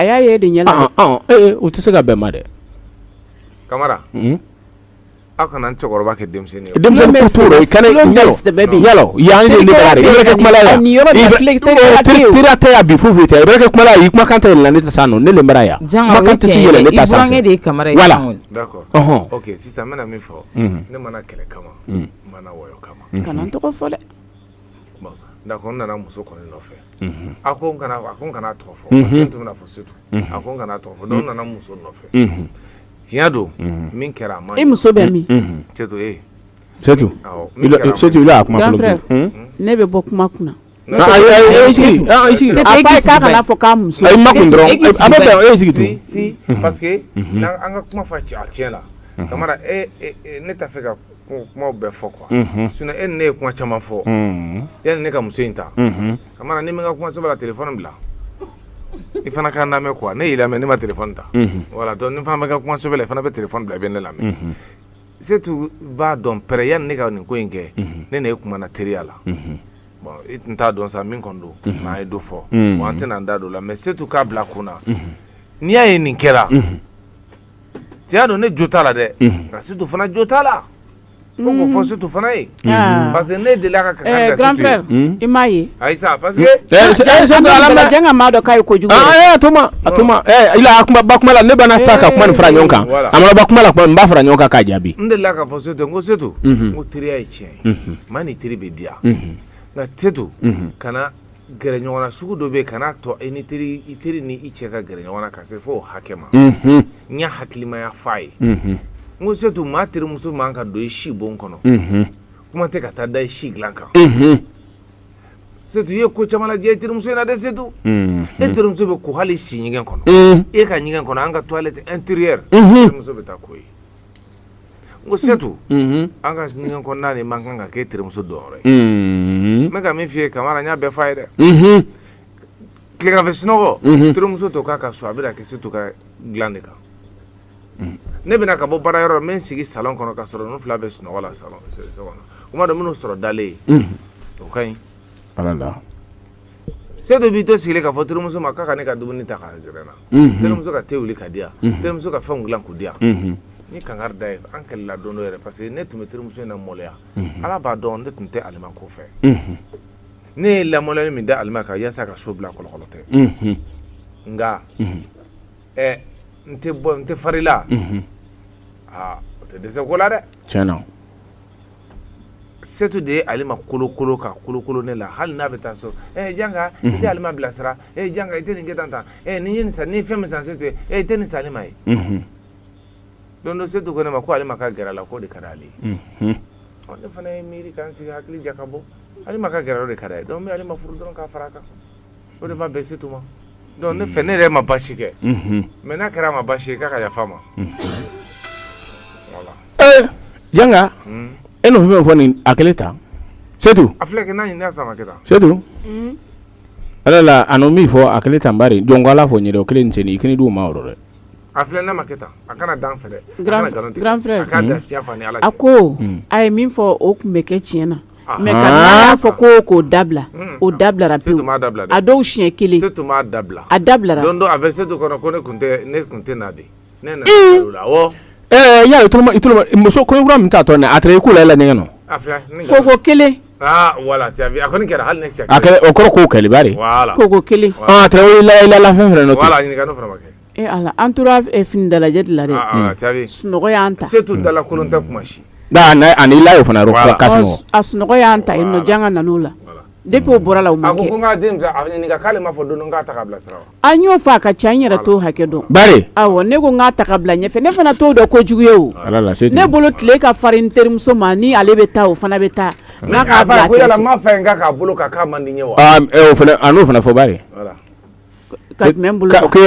y'a ye de ɲɛ la o tɛ se ka bɛn ma dɛ kamara aw kana n cɛkɔrɔba kɛ denmisɛnnin ye denmisɛnnin ko t'o la i kana yalo yan ye ne bara i bɛ kɛ kuma la yan tera tɛ yan bi foyi tɛ i bɛ kɛ kuma la i kuma kan tɛ yɛlɛ ne tɛ s'an nɔ ne le bara yan kuma kan tɛ se yɛlɛ ne tɛ s'an fɛ voilà d'accord ok sisan n bɛna min fɔ ne mana kɛlɛ kama n mana wɔyɔ kama kana n tɔgɔ fɔ dɛ bon d'accord n nana muso kɔni nɔfɛ a ko n kana tɔgɔ fɔ parce que n tun bɛna fɔ setu a ko n kana tɔgɔ fɔ donc n nana muso nɔfɛ tiɲɛ don min kɛra a ma i muso bɛ min setu setu setu ila kuma fɔlɔ ne bɛ bɔ kuma kunna a fa ye k'a kana fɔ k'a muso a ma kun dɔrɔn a bɛ bɛn sigi to si parce que an ka kuma fɔ a tiɲɛ la kamara ne t'a fɛ ka kumaw bɛɛ fɔ quoi sinon e ni ne ye kuma caman fɔ yanni ne ka muso in ta kamara ni min ka kuma sɛbɛn la téléphone bila i fana ka lamɛn quoi ne y'i lamɛn ne ma téléphone ta voilà donc ni fana bɛ ka kuma sɛbɛn la i fana bɛ téléphone bila i bɛ ne lamɛn setu b'a dɔn pɛrɛ yanni ne ka nin ko in kɛ ne n'e kumana teriya la bon i tun t'a dɔn sa min kɔni don mais an ye dɔ fɔ bon an tɛna n da don la mais setu k'a bila kun na n'i y'a ye nin kɛra tiɲɛ don ne jo t'a la dɛ nka setu fana jo t'a la fo k'o fɔ setu fana ye parce que ne delila ka kankan da grand setu frère i m'a ye ayi sa parce que jɛn ka maa dɔ k'a ye kojugu a tuma ila ba kuma la ne bana ta ka kuma nin fara ɲɔgɔn kan a mana ba kuma la kuma n b'a fara ɲɔgɔn kan k'a jaabi n delila k'a fɔ setu n ko setu n ko teriya ye tiɲɛ ye maa ni teri bɛ diya nka setu kana gɛrɛ ɲɔgɔn na sugu dɔ bɛ yen kana tɔ i teri ni i cɛ ka gɛrɛ ɲɔgɔn na ka se fo o hakɛ ma n y'a hakilimaya f'a ye n ko setu maa terimuso man ka don i si bon kɔnɔ kuma tɛ ka taa da i si dilan kan setu i ye ko caman lajɛ i terimuso in na dɛ setu e terimuso bɛ ko hali si ɲɛgɛn kɔnɔ e ka ɲɛgɛn kɔnɔ an ka toilette intérieure terimuso bɛ taa ko ye n ko setu an ka ɲɛgɛn kɔnɔna nin man kan ka k'e terimuso dɔnyɔrɔ ye n bɛ ka min f'i ye kamara n y'a bɛɛ f'a ye dɛ tileganfɛ sunɔgɔ terimuso to k'a ka so a bɛ na kɛ setu ka dilan de kan ne bɛna ka bɔ baarayɔrɔ n bɛ n sigi salon kɔnɔ ka sɔrɔ ninnu fila bɛ sunɔgɔ la salon kɔnɔ kuma dɔ minnu sɔrɔ dalen o ka ɲi setu b'i to sigilen k'a fɔ terimuso ma k'a ka ne ka dumuni ta k'a gɛrɛ n na terimuso ka te wuli ka di yan terimuso ka fɛnw dilan k'u di yan ni kankari da ye an kɛlɛla don dɔ yɛrɛ parce que ne tun bɛ terimuso in na mɔlɔya ala b'a dɔn ne tun tɛ alima ko fɛ ne ye lamɔlɛli min da alima kan yaasa ka so bila kɔlɔkɔlɔ tɛ nka n tɛ farila o tɛ dɛsɛ ko la dɛ tiɲɛna setu de ale ma kolokolo ka kolokolo ne la hali n'a bɛ taa so janga i tɛ ale ma bilasira janga i tɛ nin kɛ tan tan nin ye nin san ni fɛn min san setu ye i tɛ nin san ale ma ye don dɔ setu ko ne ma ko ale ma ka gɛrɛ la k'o de ka d'ale ye ne fana ye miiri k'an sigi hakili ja ka bɔ ale ma ka gɛrɛ o de ka d'a ye donc mais ale ma furu dɔrɔn k'a fara a kan o de ma bɛn setu ma donc ne fɛ ne yɛrɛ ma baasi kɛ mais n'a kɛra a ma baasi ye k'a ka yafa ma voilà janga e n'o fɛn fɔ nin a kelen ta setu a filɛ kɛ n'a ɲinina sama kɛ tan setu ala la a n'o min fɔ a kelen tan bari jɔn ko ala fɔ ɲɛdɛ o kelen nin i kini d'u ma yɔrɔ dɛ a filɛ n'a ma kɛ tan a kana dan fɛ dɛ grand frère a k'a da siya fa ni ala cɛ a ko a ye min fɔ o tun bɛ kɛ tiɲɛ na mais ka n'a y'a fɔ k'o dabila o dabilara pewu a dɔw siɲɛ kelen setu m'a dabila a dabilara don dɔ a bɛ setu kɔnɔ ko ne kun tɛ na de ne nana o la awɔ y'a ye tuma muso kɔɲɔkura min t'a tɔ a tɛrɛ i k'u la i la ɲɛgɛn nɔ a filɛ koko kelen voilà tu as vu a kɔni kɛra hali ne siya a kɛra o kɔrɔ k'o kɛlɛ bari voilà koko kelen a tɛrɛ i la fɛn fɛnɛ nɔ voilà ɲininka n'o fana ma kɛ ala an tora fini dalajɛ de la dɛ tu as vu sunɔgɔ y'an ta setu dala kolon tɛ kuma si ani la y'o fana ka fɛn a sunɔgɔ y'an ta yen nɔ janga nan'o la depuis o bɔra la o ma kɛ a ko n k'a den bila a ɲininka k'ale ma fɔ don dɔ k'a ta k'a bila sira wa an y'o fɔ a ka ca n yɛrɛ t'o hakɛ dɔn bari awɔ ne ko n k'a ta ka bila ɲɛfɛ ne fana t'o dɔn kojugu ye o ne bolo tile ka farin n terimuso ma ni ale bɛ taa o fana bɛ taa n'a k'a bila a ko yala m'a fɛ k'a bolo k'a man di n ye wa o fana a n'o fana fɔ bari ka tɛmɛ n bolo kan a ko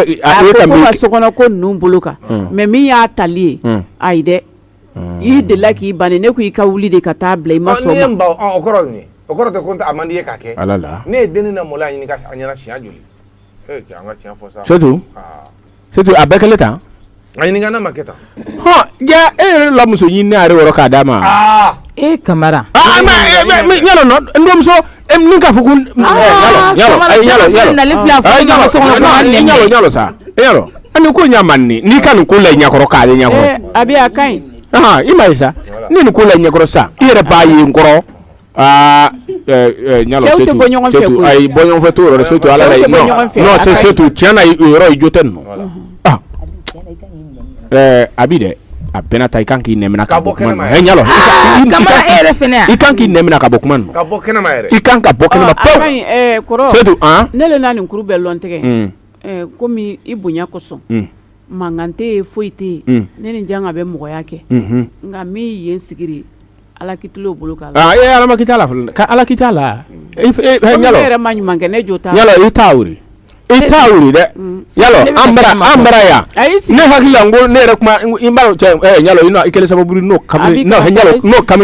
ka sokɔnɔ ko ninnu bolo kan mais min y'a tali ye ayi dɛ i delila k'i banni ne ko i ka wuli de ka taa bila i ma sɔn ma o kɔrɔ ye o kɔrɔ tɛ ko a man di ye k'a kɛ ne ye denni na mɔla ɲini a ɲɛna siɲɛ joli cɛ an ka tiɲɛ fɔ sa setu a bɛɛ kɛlen tan a ɲininka n'a ma kɛ tan ja e yɛrɛ la muso ɲini ne yɛrɛ wɔrɔ k'a d'a ma kamara yalo n dɔmuso min k'a fɔ ko yalo sa yalo ani ko ɲa man n'i ka nin ko la i ɲɛkɔrɔ k'ale ɲɛkɔrɔ a bɛ a ka ɲi i ma ye sa ni nin ko la i ɲɛkɔrɔ sa i yɛrɛ b'a ye n kɔrɔ cɛw tɛ bɔ ɲɔgɔn fɛ koyi ayi bɔ ɲɔgɔn fɛ t'o yɔrɔ setu ala la non c'est setu tiɲɛ na o yɔrɔ i jo tɛ nin nɔ a bi dɛ a bɛna ta i kan k'i nɛmina ka bɔ kuma na ɲalo kamara e yɛrɛ fɛnɛ i kan k'i nɛmina ka bɔ kuma na ka bɔ kɛnɛma yɛrɛ i kan ka bɔ kɛnɛma pewu kɔrɔ setu ne le n'a nin kuru bɛɛ lɔn tigɛ komi i bonya kosɔn mankan tɛ yen foyi tɛ yen ne ni janga bɛ mɔgɔya kɛ nka min yen sigiri ala kitilo bolo k'a la ala ma kita la fɔlɔ ka ala kita la ɲalo yɛrɛ ma ɲuman kɛ ne jo t'a ɲalo i t'a wuli i t'a wuli dɛ yalo an bara yan ne hakili la n ko ne yɛrɛ kuma i b'a cɛ ɲalo i kɛlen sababu n'o kamalen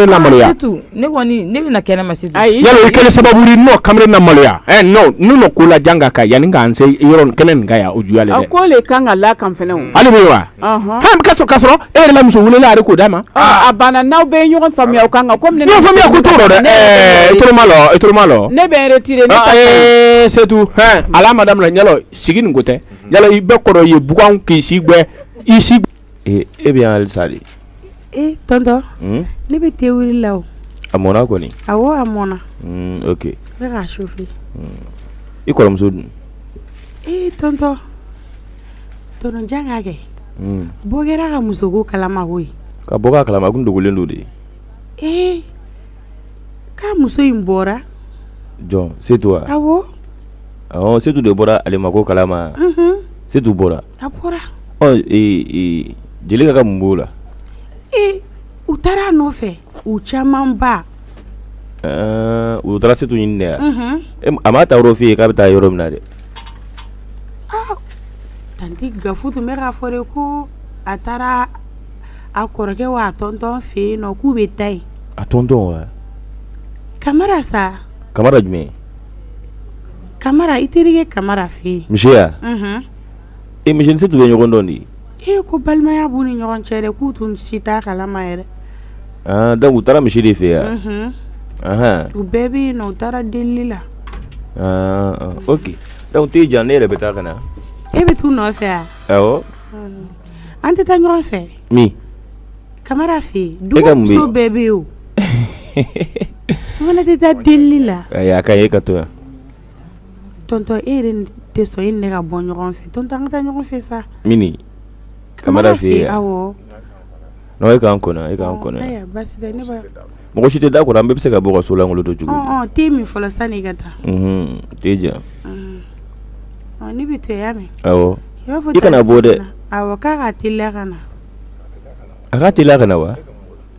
na maloya ne kɔni ne bɛna kɛnɛ ma se yalo i kɛlen sababu n'o kamalen na maloya non n'o ko la janga ka yanni k'an se yɔrɔ kɛnɛ nin ka yan o juyalen dɛ a ko le kan ka la kan fɛnɛ o hali bi wa ka sɔrɔ e yɛrɛ la muso welela a yɛrɛ k'o d'a ma a banna n'aw bɛ ɲɔgɔn faamuya o kan kan komi ɲɔgɔn faamuya ko t'o rɔ dɛ i tolo ma lɔ ne bɛ n retire ne ta setu ala ma daminɛ ɲalo sigi nin ko tɛ yala i bɛɛ kɔrɔ ye bugan k'i si gbɛ i si e bɛ yan halisa de tonton ne bɛ te wuli la o a mɔna kɔni awɔ a mɔna ok ne k'a chauffer i kɔrɔmuso dun tonton janga kɛ bɔ kɛra ka musoko kalama koyi ka bɔ k'a kalama kun dogolen don de k'a muso in bɔra jɔn setu wa awɔ setu de bɔra ale ma ko kalama setu bɔra a bɔra Jelika ka mun b'o la u taara a nɔfɛ u caman ba u taara setu ɲini dɛ a m'a ta yɔrɔ f'i ye k'a bɛ taa yɔrɔ min na dɛ tanti Gafu tun bɛ k'a fɔ de ko a taara a kɔrɔkɛ wa a tɔntɔn fɛ yen nɔ k'u bɛ taa yen a tɔntɔn wa Kamara sa Kamara jumɛn Kamara i terikɛ Kamara fɛ yen misi ya misi ni setu bɛ ɲɔgɔn dɔn de ko balimaya b'u ni ɲɔgɔn cɛ dɛ k'u tun si t'a kalama yɛrɛ donc u taara misi de fɛ yan u bɛɛ bɛ yen nɔ u taara delili la ok donc t'e jan ne yɛrɛ bɛ taa ka na e bɛ t'u nɔfɛ wa awɔ an tɛ taa ɲɔgɔn fɛ min Kamara fɛ yen dumuso bɛɛ bɛ yen o n fana tɛ taa delili la a ka ɲi e ka to yan tonton e yɛrɛ tɛ sɔn e ni ne ka bɔ ɲɔgɔn fɛ tonton an ka taa ɲɔgɔn fɛ sa mini Kamara fɛ yen awɔ non e kan kɔnɔ aya basi tɛ ne ba mɔgɔ si tɛ da kɔrɔ an bɛɛ bɛ se ka bɔ ka so lankolon to cogo di te min fɔlɔ sani ka taa te jan ne bɛ to ya mɛn awɔ i b'a fɔ i kana bɔ dɛ awɔ k'a ka teliya ka na a ka teliya ka na wa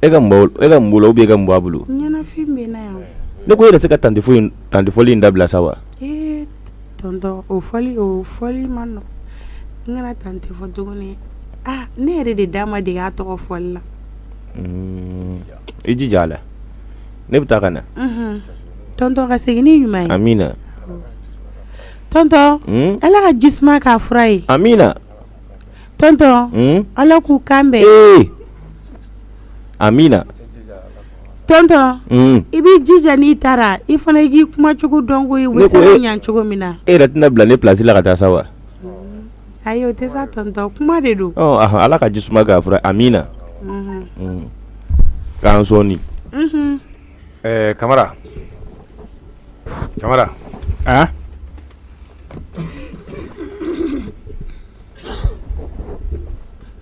e ka mun bolo ou bien e ka mun b'a bolo ɲɛnafin bɛ na yan ne ko e yɛrɛ se ka tante fɔli in dabila sa wa tonton o fɔli ma nɔgɔn n kana tante fɔ tuguni ne yɛrɛ de d'a ma dege a tɔgɔ fɔli la i jija a la ne bɛ taa ka na tonton ka segin ni ɲuman ye amina tonton ala ka jisuma k'a fura ye amina tonton ala k'u kan bɛn amina tonton i b'i jija n'i taara i fana i k'i kuma cogo dɔn ko ye u bɛ se ka ɲɛ cogo min na e yɛrɛ tɛna bila ne place la ka taa sa wa ayi o tɛ sa tonton kuma de don ala ka jisuma k'a fura amina k'an sɔnni Camara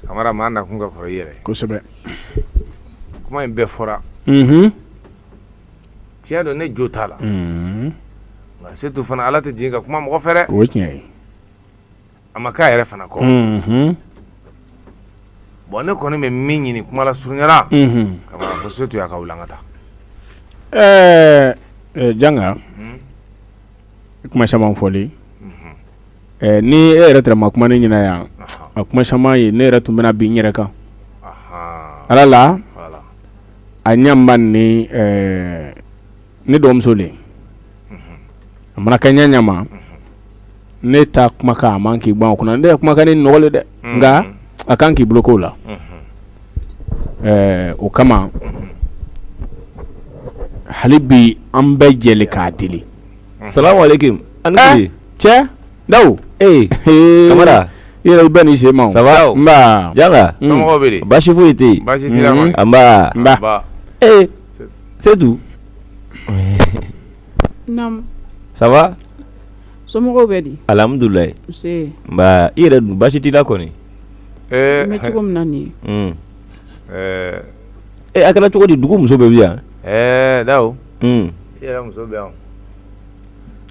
Camara maa nakun ka kɔrɔ i yɛrɛ kosɛbɛ kuma in bɛɛ fɔra tiɲɛ don ne jo t'a la nka surtout fana ala tɛ jigin ka kuma mɔgɔ fɛ dɛ o ye tiɲɛ ye a ma k'a yɛrɛ fana kɔ bon ne kɔni bɛ min ɲini kuma la surunyara Camara fo surtout y'a ka wuli an ka taa janga kuma caman fɔli ni e yɛrɛ tɛrɛ ma kuma ne ɲɛna yan a kuma caman ye ne yɛrɛ tun bɛna bin n yɛrɛ kan ala la a ɲamba ni ne dɔgɔmuso le a mana kɛ ɲama ne ta kumakan a man k'i ban o kunna ne ye kumakan ni nɔgɔle dɛ nka a kan k'i bolo k'o la o kama hali bi an bɛɛ jɛli k'a deli salamu alaikum ani cɛ dawu Camara i yɛrɛ bɛɛ ni se ma ça va nba janga somɔgɔw bɛ di baasi foyi tɛ yen baasi t'i la kɔni nba Setu Nam. ça va somɔgɔw bɛ di alhamdulilayi nse nba i yɛrɛ dun baasi t'i la kɔni n bɛ cogo min na nin ye a kɛra cogo di dugu muso bɛɛ bi yan Dawu i yɛrɛ muso bɛ yan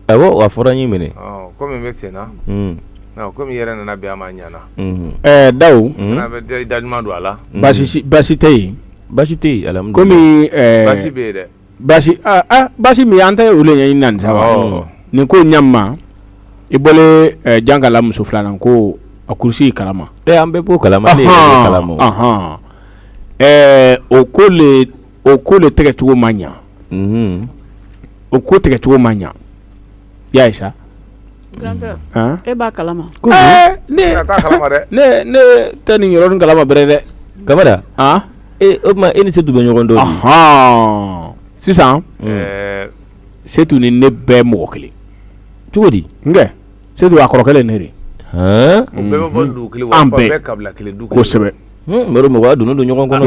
awɔ a fɔra n y'i minɛ komi n bɛ sen na komi i yɛrɛ nana bi a ma ɲana dawu fana bɛ da ɲuman don a la baasi tɛ yen baasi tɛ yen alhamdulilayi komi baasi bɛ yen dɛ baasi min an tɛ olu ɲɛɲini na nin sa wa nin ko ɲama i bɔlen janga la muso filanan ko a kurusi kalama an bɛɛ b'o kalama ne yɛrɛ kalama o ko le tɛgɛcogo ma ɲa o ko tɛgɛcogo ma ɲa y'a ye sa grand frère e b'a kalama ne t'a kalama dɛ ne tɛ nin yɔrɔnin kalama bɛrɛ dɛ Camara o tuma e ni Setu bɛ ɲɔgɔn dɔn sisan Setu ni ne bɛɛ mɔgɔ kelen cogo di nkɛ Setu a kɔrɔkɛ ne de o bɛɛ bɛ bɔ dugu kelen wa bɛɛ kabila kelen du kelen kosɛbɛ mɔgɔ mɔgɔ donnen don ɲɔgɔn kɔnɔ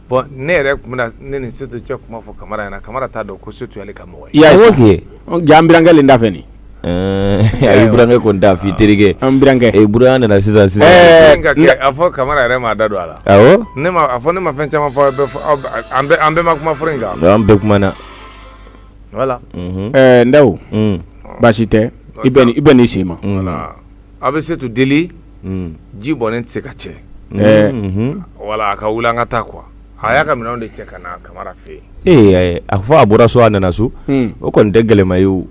bon ne yɛrɛ tun bɛna ne ni Setu cɛ kuma fɔ Camara ɲɛna Camara t'a dɔn ko Setu y'ale ka mɔgɔ ye i y'a kɛ ja an birankɛ le da fɛ nin a ye burankɛ kɔni da f'i terikɛ an birankɛ buran nana sisan a fɔ Camara yɛrɛ m'a da don a la awɔ a fɔ ne ma fɛn caman fɔ an bɛɛ ma kuma fɔlɔ in kan an bɛɛ kumana voilà n dawu baasi tɛ i bɛ n'i sen ma a bɛ Setu deli ji bɔnnen tɛ se ka cɛ wala a ka wuli an ka taa quoi a y'a ka minɛnw de cɛ ka na Camara fɛ yen a fɔ a bɔra so a nana so o kɔni tɛ gɛlɛma ye o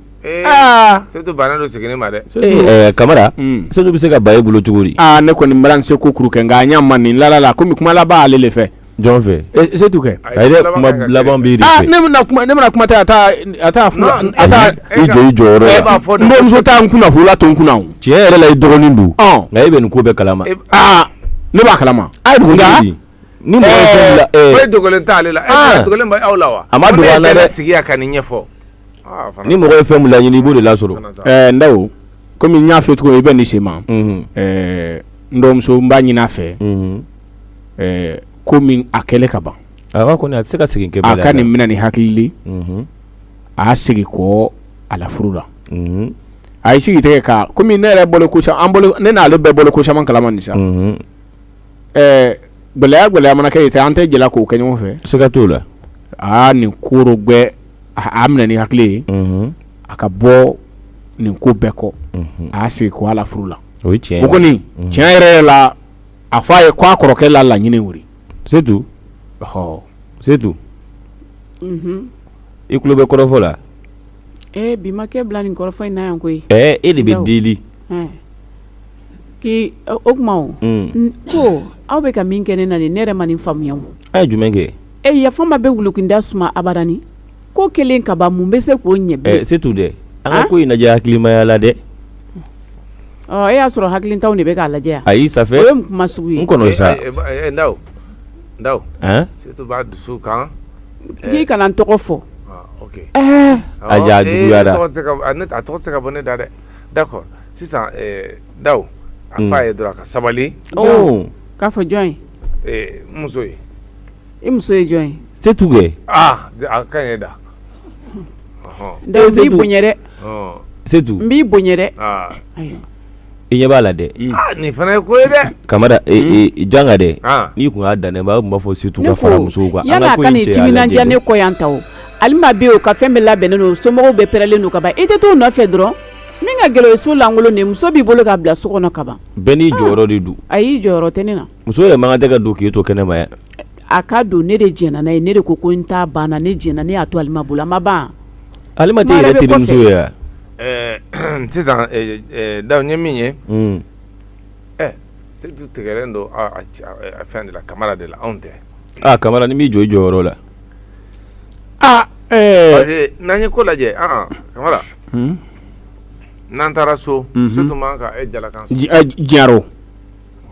Setu bannen don seginni ma dɛ Camara Setu bɛ se ka ba e bolo cogo di ne kɔni n bɛra n se ko kuru kɛ nka a ɲa ma nin la komi kuma laban ale le fɛ jɔn fɛ Setu kɛ a yɛrɛ kuma laban b'i de fɛ ne bɛna kuma tɛ a t'a i jɔ i jɔyɔrɔ la e b'a fɔ n bamuso t'a n kunna fo la to n kunna tiɲɛ yɛrɛ la i dɔgɔnin don nka e bɛ nin ko bɛɛ kalama ne b'a kalama a ye dugu ni mɔgɔ ye fɛn bila e dogolen t'ale la dogolen bɛ aw la wa a ma dogo an na dɛ sigi a ka nin ɲɛfɔ ni mɔgɔ ye fɛn min laɲini i b'o de lasɔrɔ n dawu komi n y'a fɛ cogo i bɛ nin se ma n dɔgɔmuso n b'a ɲini a fɛ komi a kɛlɛ ka ban a kɔni a tɛ se ka segin kɛ a ka nin minɛ ni hakili a y'a segin kɔ a la furu la a y'i sigi tɛgɛ kan komi ne yɛrɛ bɔlen ko caman ne n'ale bɛɛ bɔlen ko caman kalama nin sa gbɛlɛya mana kɛ yen an tɛ jɛla k'o kɛ ɲɔgɔn fɛ siga t'o la nin koro bɛɛ a minɛ ni hakili ye a ka bɔ nin ko bɛɛ kɔ a y'a sigi ko ala furu la o ye tiɲɛ o kɔni tiɲɛ yɛrɛ la a fɔ a ye k'a kɔrɔkɛ la laɲini wuri c'est tout i tulo bɛ kɔrɔfɔ la bi ma kɛ bila nin kɔrɔfɔ in na yan koyi e de bɛ deli k'i o kuma o ko aw bɛ ka min kɛ ne na nin ne yɛrɛ ma nin faamuya o a ye jumɛn kɛ yafama bɛ wulukinda suma abadani ko kelen ka ban mun bɛ se k'o ɲɛ bilen c'est tout dɛ an ka ko in lajɛ hakilimaya la dɛ e y'a sɔrɔ hakilintaw de bɛ k'a lajɛ yan ayi ça fait o ye kuma sugu ye n kɔnɔ sa Ndaw surtout b'a dusu kan k'i kana n tɔgɔ fɔ a ja juguyara a tɔgɔ se ka bɔ ne da dɛ d'accord sisan Ndaw a f'a ye dɔrɔn ka sabali k'a fɔ jɔn ye muso ye i muso ye jɔn ye c'est tout kɛ a ka ɲi da Ndaw n b'i bonya dɛ c'est tout n b'i bonya dɛ i ɲɛ b'a la dɛ nin fana ye ko ye dɛ Kamara janga dɛ n'i kun y'a dan ne b'a fɔ surtout ka fara musow kan yala a ka nin timinandiya ne kɔ yan ta o Alima bɛ o ka fɛn bɛɛ labɛnnen don somɔgɔw bɛɛ pɛrɛlen don ka ban i tɛ t'o nɔfɛ dɔrɔn min ka gɛlɛn o ye so lankolon de muso b'i bolo k'a bila so kɔnɔ ka ban bɛɛ n'i jɔyɔrɔ de don ayi jɔyɔrɔ tɛ ne na muso yɛrɛ man kan tɛ ka don k'e to kɛnɛma yan a ka don ne de jɛnna n'a ye ne de ko n t'a banna ne jɛnna ne y'a to Alima bolo a ma ban Alima tɛ yɛrɛ terimuso ye wa sisan Ndaw n ye min ye c'est tout tigɛlen don a fɛn de la Kamara de la anw tɛ Kamara ni b'i jɔ i jɔyɔrɔ la parce que n'an ye ko lajɛ Kamara n'an taara so surtout man ka jalakan so diɲaro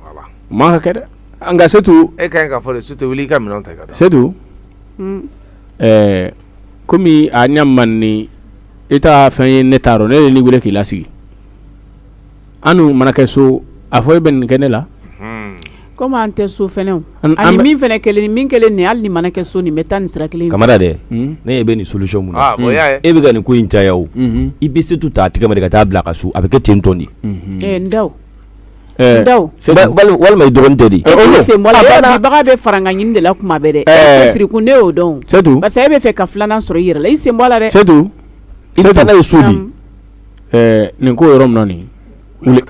voilà man ka kɛ dɛ nka surtout e ka ɲi ka fɔ de surtout wuli i ka minɛnw ta i ka taa surtout komi a ɲa man ni i ta fɛn ye ne t'a dɔn ne de ni wele k'i lasigi an dun mana kɛ so a fɔ e bɛ nin kɛ ne la komi an tɛ so fɛnɛ o ani min fɛnɛ kɛlen ni min kɛlen nin hali ni mana kɛ so nin bɛ taa nin sira kelen Kamara dɛ ne bɛ nin solution mun na e bɛ ka nin ko in caya o i bɛ se tu ta tigɛ ma de ka taa bila ka so a bɛ kɛ ten tɔn de Ndaw walima i dɔgɔnin tɛ de bibaga bɛ fara n ka ɲini de la kuma bɛɛ dɛ cɛsiri kun ne y'o dɔn parce que e bɛ fɛ ka filanan sɔrɔ i yɛrɛ la i sen bɔ a la dɛ i bɛ taa n'a ye so di nin ko yɔrɔ min na nin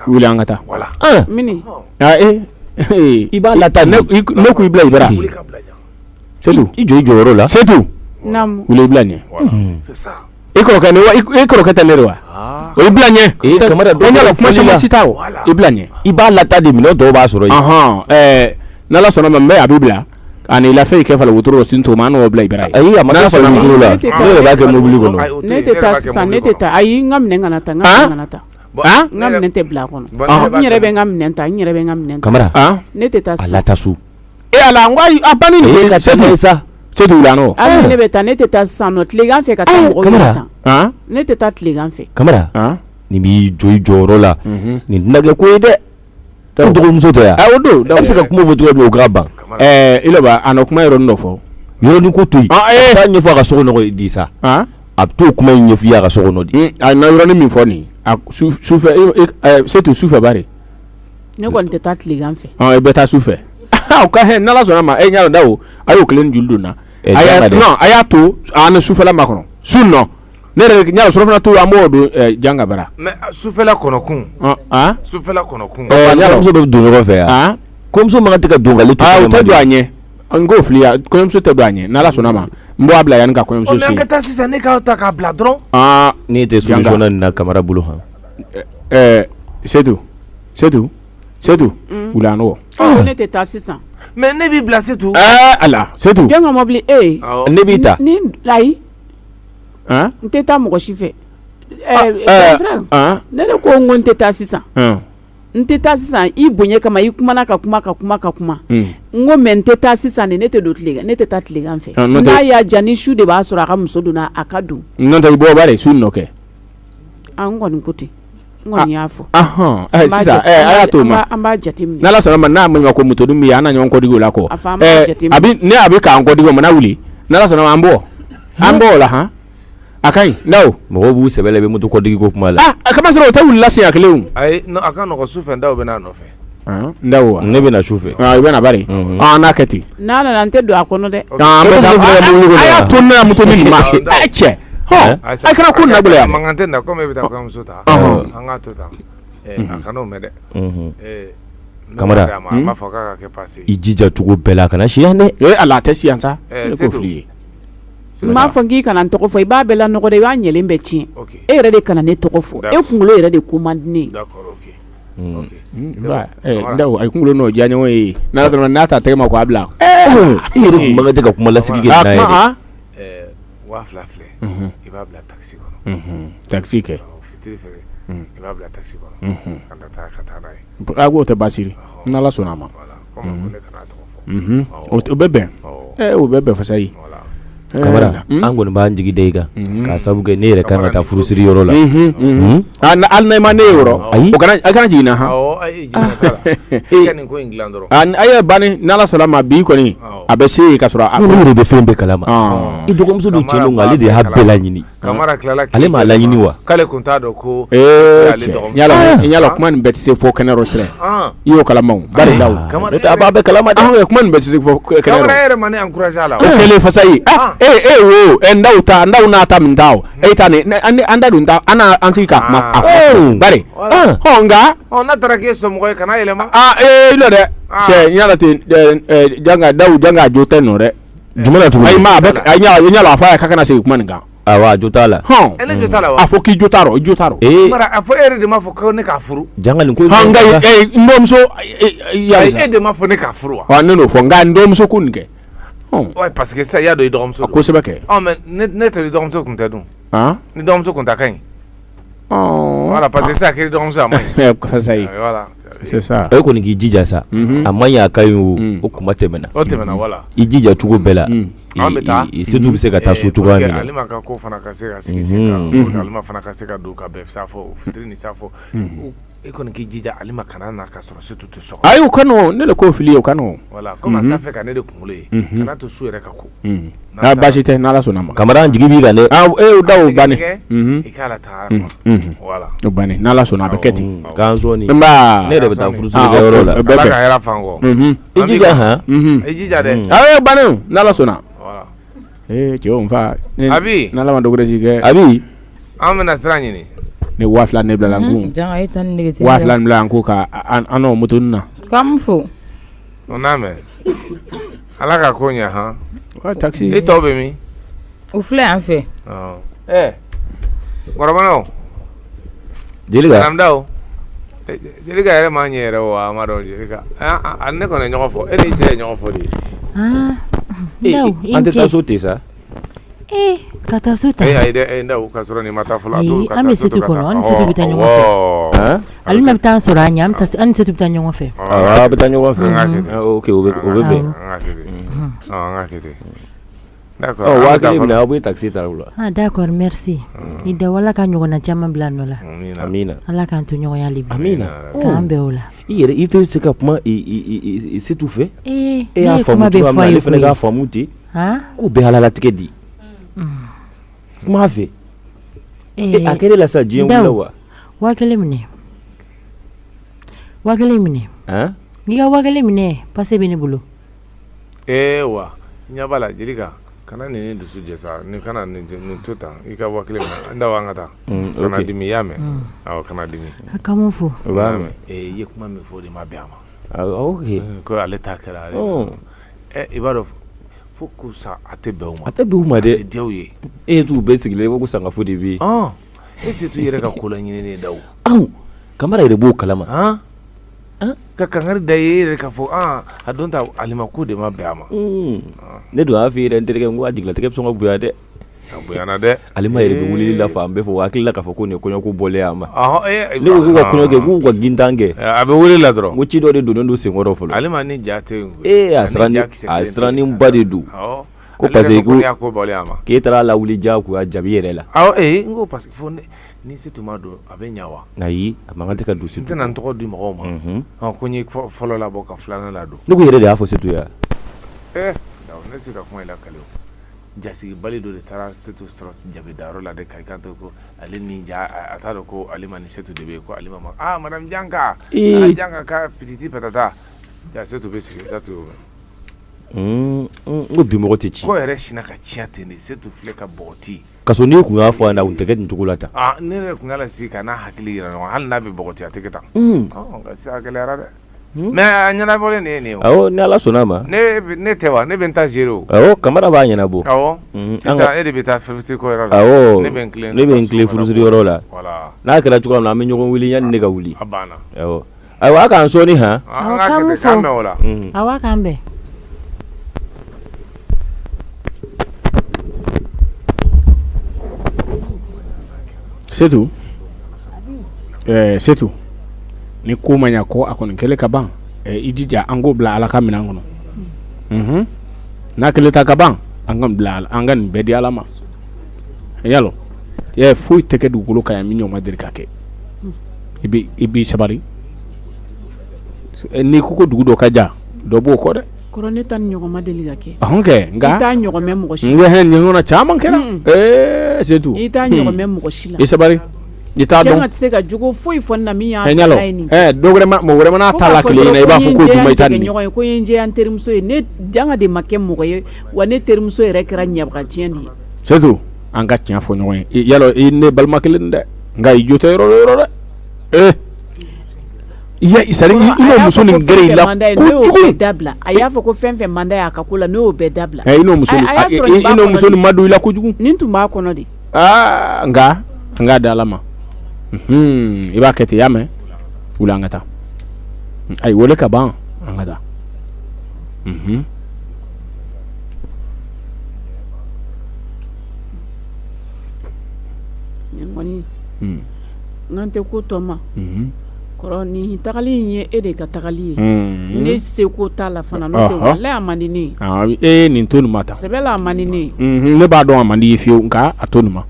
wuli an ka taa mini i b'a lata ne ko i bila i bara c'est tout i jɔ i jɔyɔrɔ la c'est tout wuli i bila ɲɛ i kɔrɔkɛ tɛ ne de wa o i bila ɲɛ Kamara o ɲɛla kuma caman si t'a o i bila ɲɛ i b'a lata de minɛ dɔw b'a sɔrɔ yen n'Ala sɔnna ma n bɛ a b'i bila ani lafiya kɛ fala wotoro sin to ma n'o bila i bara ayi a ma sɔrɔ wotoro la ne yɛrɛ b'a kɛ mobili kɔnɔ ne tɛ taa sisan ne tɛ taa ayi n ka minɛn kana taa n ka minɛn kana taa n ka minɛn tɛ bila a kɔnɔ n yɛrɛ bɛ n ka minɛn ta n yɛrɛ bɛ n ka minɛn ta Kamara ne tɛ taa a sisan lata so ala n ko a banni nin ka taa sa c'est tout la no hali ne bɛ taa ne tɛ taa sisan nɔ tilegan fɛ ka taa mɔgɔw yɛrɛ tan ne tɛ taa tilegan fɛ Kamara nin b'i jɔ i jɔyɔrɔ la nin tɛna kɛ ko ye dɛ o dɔgɔmuso tɛ yan o don a bɛ se ka kuma fɔ cogo min o k'a ban i laban a na kuma yɔrɔnin dɔ fɔ yɔrɔnin ko to yen a taa ɲɛfɔ a ka so kɔnɔ di sa a bɛ t'o kuma in ɲɛfɔ i ye a ka so kɔnɔ di a na yɔrɔnin min fɔ nin sufɛ c'est tout sufɛ bari ne kɔni tɛ taa tilegan fɛ i bɛ taa sufɛ o ka hɛn n'Ala sɔnna ma e ɲa da o a y'o kelen joli don na a y'a to a ni sufɛla ma kɔnɔ su nɔ ne yɛrɛ ɲa surafana to an b'o don janga bara mais sufɛla kɔnɔkun sufɛla kɔnɔkun kɔɲɔmuso bɛ don ɲɔgɔn fɛ yan kɔɲɔmuso man kan tɛ ka don nkalon tigɛ o tɛ don a ɲɛ n k'o fili ya kɔɲɔmuso tɛ don a ɲɛ n'Ala sɔnna ma n b'a bila yanni ka kɔɲɔmuso se an ka taa sisan ne k'aw ta k'a bila dɔrɔn ne tɛ solution na nin na Kamara bolo han c'est tout wuli an nɔgɔ ne tɛ taa sisan mais ne b'i bila c'est tout ala c'est tout jɔn ka mɔbili ne b'i ta ni ayi n tɛ taa mɔgɔ si fɛ ne de ko n ko n tɛ taa sisan n tɛ taa sisan i bonya kama i kumana ka kuma n ko mais n tɛ taa sisan ne tɛ don tilegan ne tɛ taa tilegan fɛ n'a y'a diya ni su de b'a sɔrɔ a ka muso donna a ka don n'o tɛ i bɔ bari su nɔ kɛ n kɔni ko ten n kɔni y'a fɔ sisan a y'a to ma an b'a jateminɛ n'Ala sɔnna ma n'a ma ko moto dun bɛ yen an na ɲɔgɔn kɔdigi o la kɔ ne a bɛ k'an kɔdigi o ma na wuli n'Ala sɔnna ma an bɔ o la han a ka ɲi Ndaw mɔgɔw b'u sɛbɛ la i bɛ moto kɔdigi ko kuma la a kama sɔrɔ o tɛ wuli la siɲɛ kelen o ayi a ka nɔgɔ sufɛ Ndaw bɛ n'a nɔfɛ ndawo ne bɛ na su fɛ i bɛ na bari n'a kɛ ten n'a nana n tɛ don a kɔnɔ dɛ a y'a to ne moto min ma cɛ a kɛra ko nabolo yan mankan tɛ na komi e bɛ taa kɔɲɔmuso ta an k'a to tan a kana o mɛn dɛ Kamara n b'a fɔ k'a ka kɛ pase i jija cogo bɛɛ la a kana si yan dɛ ala a tɛ si yan sa ne ko fili ye n b'a fɔ k'i kana n tɔgɔ fɔ i b'a bɛɛ la nɔgɔ de i b'a ɲɛlen bɛɛ tiɲɛ e yɛrɛ de kana ne tɔgɔ fɔ e kunkolo yɛrɛ de ko man di ne ye ndawo a ye kunkolo n'o diya ɲɔgɔn ye n'a sɔrɔ n'a ta tɛgɛ ma k'a bila i yɛrɛ kun man tɛ ka kuma lasigi kɛ n'a ye 2000 filɛ i b'a bila taxi kɔnɔ taxi kɛ fitiri fɛ i b'a bila taxi kɔnɔ ka taa n'a ye a ko o tɛ baasi n'ala sɔnna a ma komi ne kana tɔgɔ fɔ o bɛ bɛn o bɛ bɛn fasa ye Kamara an kɔni b'an jigi da i kan k'a sabu kɛ ne yɛrɛ kan ka taa furusiri yɔrɔ la hali n'a ma ne ye yɔrɔ ayi a kana jigin na han e ka nin ko in dilan dɔrɔn a ye banni n'ala sɔnna ma bi kɔni a bɛ se yen ka sɔrɔ ne yɛrɛ bɛ fɛn bɛɛ kalama i dɔgɔmuso dun cɛlen ko ale de y'a bɛɛ laɲini Kamara tilala ale m'a laɲini wa k'ale kun t'a dɔn ko yala kuma nin bɛɛ tɛ se fɔ kɛnɛ yɔrɔ tɛ i y'o kalamaw bari la a b'a bɛɛ kalama dɛ kuma nin bɛɛ tɛ se fɔ kɛnɛ Kamara yɔrɔ yɛrɛ ma ne encouragé a la o kɛlen fasa ye wo ndaw n'a ta min ta o e ta ni an da dun ta an sigi ka kuma bari nka n'a taara k'e somɔgɔ ye kana yɛlɛma i lɔ dɛ cɛ yala ten janga jo tɛ nɔ dɛ jumɛn na tuguni ayi ma a ɲala a fɔ a ye k'a kana segin kuma nin kan awa jo t'a la ne jo t'a la wa a fɔ k'i jo t'a rɔ i jo t'a rɔ Kamara a fɔ e yɛrɛ de m'a fɔ ko ne k'a furu janga nin ko nka n dɔgɔmuso e de m'a fɔ ne k'a furu wa ne n'o fɔ nka n dɔgɔmuso ko nin kɛ ouais parce que ça y a de dɔgɔmuso kosɛbɛ kɛ mais ne tɛ dɔgɔmuso kun tɛ dun ni dɔgɔmuso kun ta ka ɲi voilà parce que ça kɛra dɔgɔmuso a man ɲi fasa ye voilà c'est ça e kɔni k'i jija sa a man ɲi a ka ɲi o kuma tɛmɛna o tɛmɛna voilà i jija cogo bɛɛ la an bɛ taa surtout bɛ se ka taa so cogoya min na Alima ka ko fana ka se ka sigi sen kan Alima fana ka se ka don ka bɛn safo fitiri ni safo e kɔni k'i jija Alima kana na ka sɔrɔ surtout tɛ sɔgɔ ayi o ka nɔgɔn ne de k'o fili ye o ka nɔgɔn voilà comme a t'a fɛ ka ne de kunkolo ye kana to su yɛrɛ ka ko n'a baasi tɛ n'ala sɔnna ma Kamara an jigi b'i kan dɛ o da o bannen i k'a la taga voilà o bannen n'ala sɔnna a bɛ kɛ ten k'an sɔnni nba ne yɛrɛ bɛ taa furusiri kɛ yɔrɔ la Ala ka hɛrɛ fan kɔ i jija han i jija dɛ ayi bannen n'ala sɔnna voilà cɛw n fa Abi n'ala ma dogorezi kɛ Abi an bɛna sira ɲini ne 2000 ne bila la n kun janga e tan nege 2000 bila n ko ka an n'o moto na kam fo o n'a mɛn Ala ka ko ɲɛ han taxi e tɔw bɛ min u filɛ yan fɛ Kɔrɔbanaw Jelika Namdaw Jelika yɛrɛ m'a ɲɛ yɛrɛ wa a ma dɔn Jelika ne kɔni ye ɲɔgɔn fɔ e ni cɛ ye ɲɔgɔn fɔ de ye an tɛ taa so ten sa ka taa so ta ayi dɛ Ndaw ka sɔrɔ nin ma taa fɔlɔ an bɛ setu kɔnɔ an ni setu bɛ taa ɲɔgɔn fɛ ale ma bɛ taa sɔrɔ an ɲɛ an ni setu bɛ taa ɲɔgɔn fɛ a bɛ taa ɲɔgɔn fɛ ok o bɛ bɛn an ka kɛ ten d'accord waa kelen minɛ aw bɛ taxi ta o la d'accord merci i da wala ka ɲɔgɔnna caman bila nɔ la amina ala k'an to ɲɔgɔnya libi amina k'an bɛn o la i yɛrɛ i tɛ se ka kuma setu fɛ e y'a faamu cogoya min na ale fana k'a faamu ten k'u bɛɛ halalatigɛ di kuma a fɛ a kɛra la sa diɲɛ wula wa waa kelen minɛ n'i ka waa kelen minɛ pase bɛ ne bolo wa ɲɛ b'a la Jelika kana nin dusu jɛ sa ni kana nin to tan i ka waa kelen minɛ Ndaw an ka taa kana dimi i y'a mɛn awɔ kana dimi a ka mun fɔ o b'a mɛn i ye kuma min fɔ o de ma bɛn a ma ok ko ale ta kɛra i b'a dɔn fo k'u sa a tɛ bɛn u ma a tɛ bɛn u ma dɛ a tɛ diya u ye e t'u bɛɛ sigilen i ko sangafo de bɛ yen e se t'u yɛrɛ ka ko la ɲinini Ndaw Kamara yɛrɛ b'o kalama ka kangari da ye yɛrɛ k'a fɔ a don ta Alima ko de ma bɛn a ma ne dun y'a f'i yɛrɛ n terikɛ n ko a jigilatigɛ bɛ sɔn ka bonya dɛ a bonyana dɛ Alima yɛrɛ bɛ wulili la fan bɛɛ fɛ o hakili la k'a fɔ ko nin ye kɔɲɔko bɔlen a ma ne ko k'u ka kɔɲɔ kɛ k'u ka gintan kɛ a bɛ wele la dɔrɔn n ko ci dɔ de donnen don senkɔrɔ fɔlɔ Alima ni ja tɛ yen a siraninba de don ko parce que k'e taara lawuli diyagoya jabi yɛrɛ la n ko parce que fo ni se tun ma don a bɛ ɲa wa ayi a man kan tɛ ka don n tɛna n tɔgɔ di mɔgɔw ma ko n ye fɔlɔ labɔ ka filanan la don ne ko yɛrɛ de y'a fɔ Setu ya ne se ka kuma i la kale jasigi bali dɔ de taara Setu sɔrɔ jabidayɔrɔ la de ka i kan to ko ale ni a t'a dɔn ko Alima ni Setu de bɛ yen ko Alima ma madame Janka Janka ka pititi patata Setu bɛ sigi Setu y'o mɛn n ko bi mɔgɔ tɛ ci ko yɛrɛ sinna ka tiɲɛ ten de Setu filɛ ka bɔgɔti ka sɔrɔ n'i kun y'a fɔ a ɲɛna a kun tɛ kɛ nin cogo la tan ne yɛrɛ kun y'a sigi ka n'a hakili yira ɲɔgɔn hali n'a bɛ bɔgɔti a tɛ kɛ tan nka sisan a gɛlɛyara dɛ mais a ɲɛnabɔlen de ye nin ye awɔ ni Ala sɔnna a ma ne tɛ wa ne bɛ n ta gérer o awɔ Kamara b'a ɲɛnabɔ awɔ sisan e de bɛ taa furusiri ko yɔrɔ la awɔ ne bɛ n tilen furusiri yɔrɔ la n'a kɛra cogoya min na an bɛ ɲɔgɔn wele yanni ne ka wuli a banna awɔ ayiwa a k'an sɔni han awɔ k'an bɛ fɔ awɔ k'an bɛn Setu Setu ni ko ma ɲa ko a kɔni kɛlen ka ban i jija an k'o bila Ala ka minɛn kɔnɔ n'a kɛlen ta ka ban an ka nin bɛɛ di Ala ma yalo foyi tɛ kɛ dugukolo kan yan min ɲɔgɔn ma deli ka kɛ i b'i sabari n'i ko dugu dɔ ka ja dɔ b'o kɔ dɛ kɔrɔ ne ta ni ɲɔgɔn ma deli ka kɛ kɛ nka i t'a ɲɔgɔn mɛn mɔgɔ si la ɲɔgɔn caman kɛra Setu i t'a ɲɔgɔn mɛn mɔgɔ si la i sabari i t'a dɔn cɛ tɛ se ka jogo foyi fɔ na min y'a dɔ wɛrɛ ma n'a ta la kelen na i b'a fɔ ko juma i t'a nin ɲɔgɔn ye ko n jɛ an terimuso ye ne janga de ma kɛ mɔgɔ ye wa ne terimuso yɛrɛ kɛra ɲabaga tiɲɛ de ye Setu an ka tiɲɛ fɔ ɲɔgɔn ye yalo i ne balima kelen dɛ nka i jo tɛ yɔrɔ dɛ i muso nin gɛrɛ i la kojugu dabila a y'a fɔ ko fɛn fɛn manda y'a ka ko la n'o bɛɛ dabila i n'o muso nin ma don i la kojugu nin tun b'a kɔnɔ de nka an k'a di Ala ma i b'a kɛ ten y'a mɛn wuli an ka taa ayi wele ka ban an ka taa nin kɔni n'an tɛ ko tɔ ma kɔrɔ nin tagali in ye e de ka tagali ye ne seko t'a la fana n'o tɛ walahi a man di ne ye nin to nin ma ta sɛbɛ la a man di ne ye ne b'a dɔn a man di ye fiyewu nka a to nin ma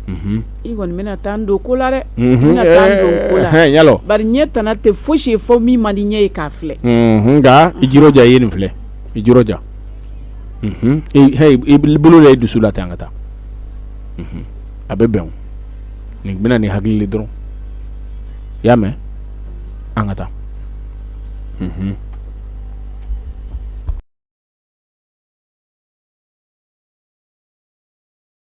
i kɔni bɛna taa n don ko la dɛ bɛna taa n don ko la yalo bari ɲɛ tana tɛ fosi ye fɔ min man di ɲɛ ye k'a filɛ nka i jiroja i ye nin filɛ i jiroja i bolo la i dusu la ten an ka taa a bɛ bɛn o nin bɛna nin hakili le dɔrɔn i y'a mɛn an ka taa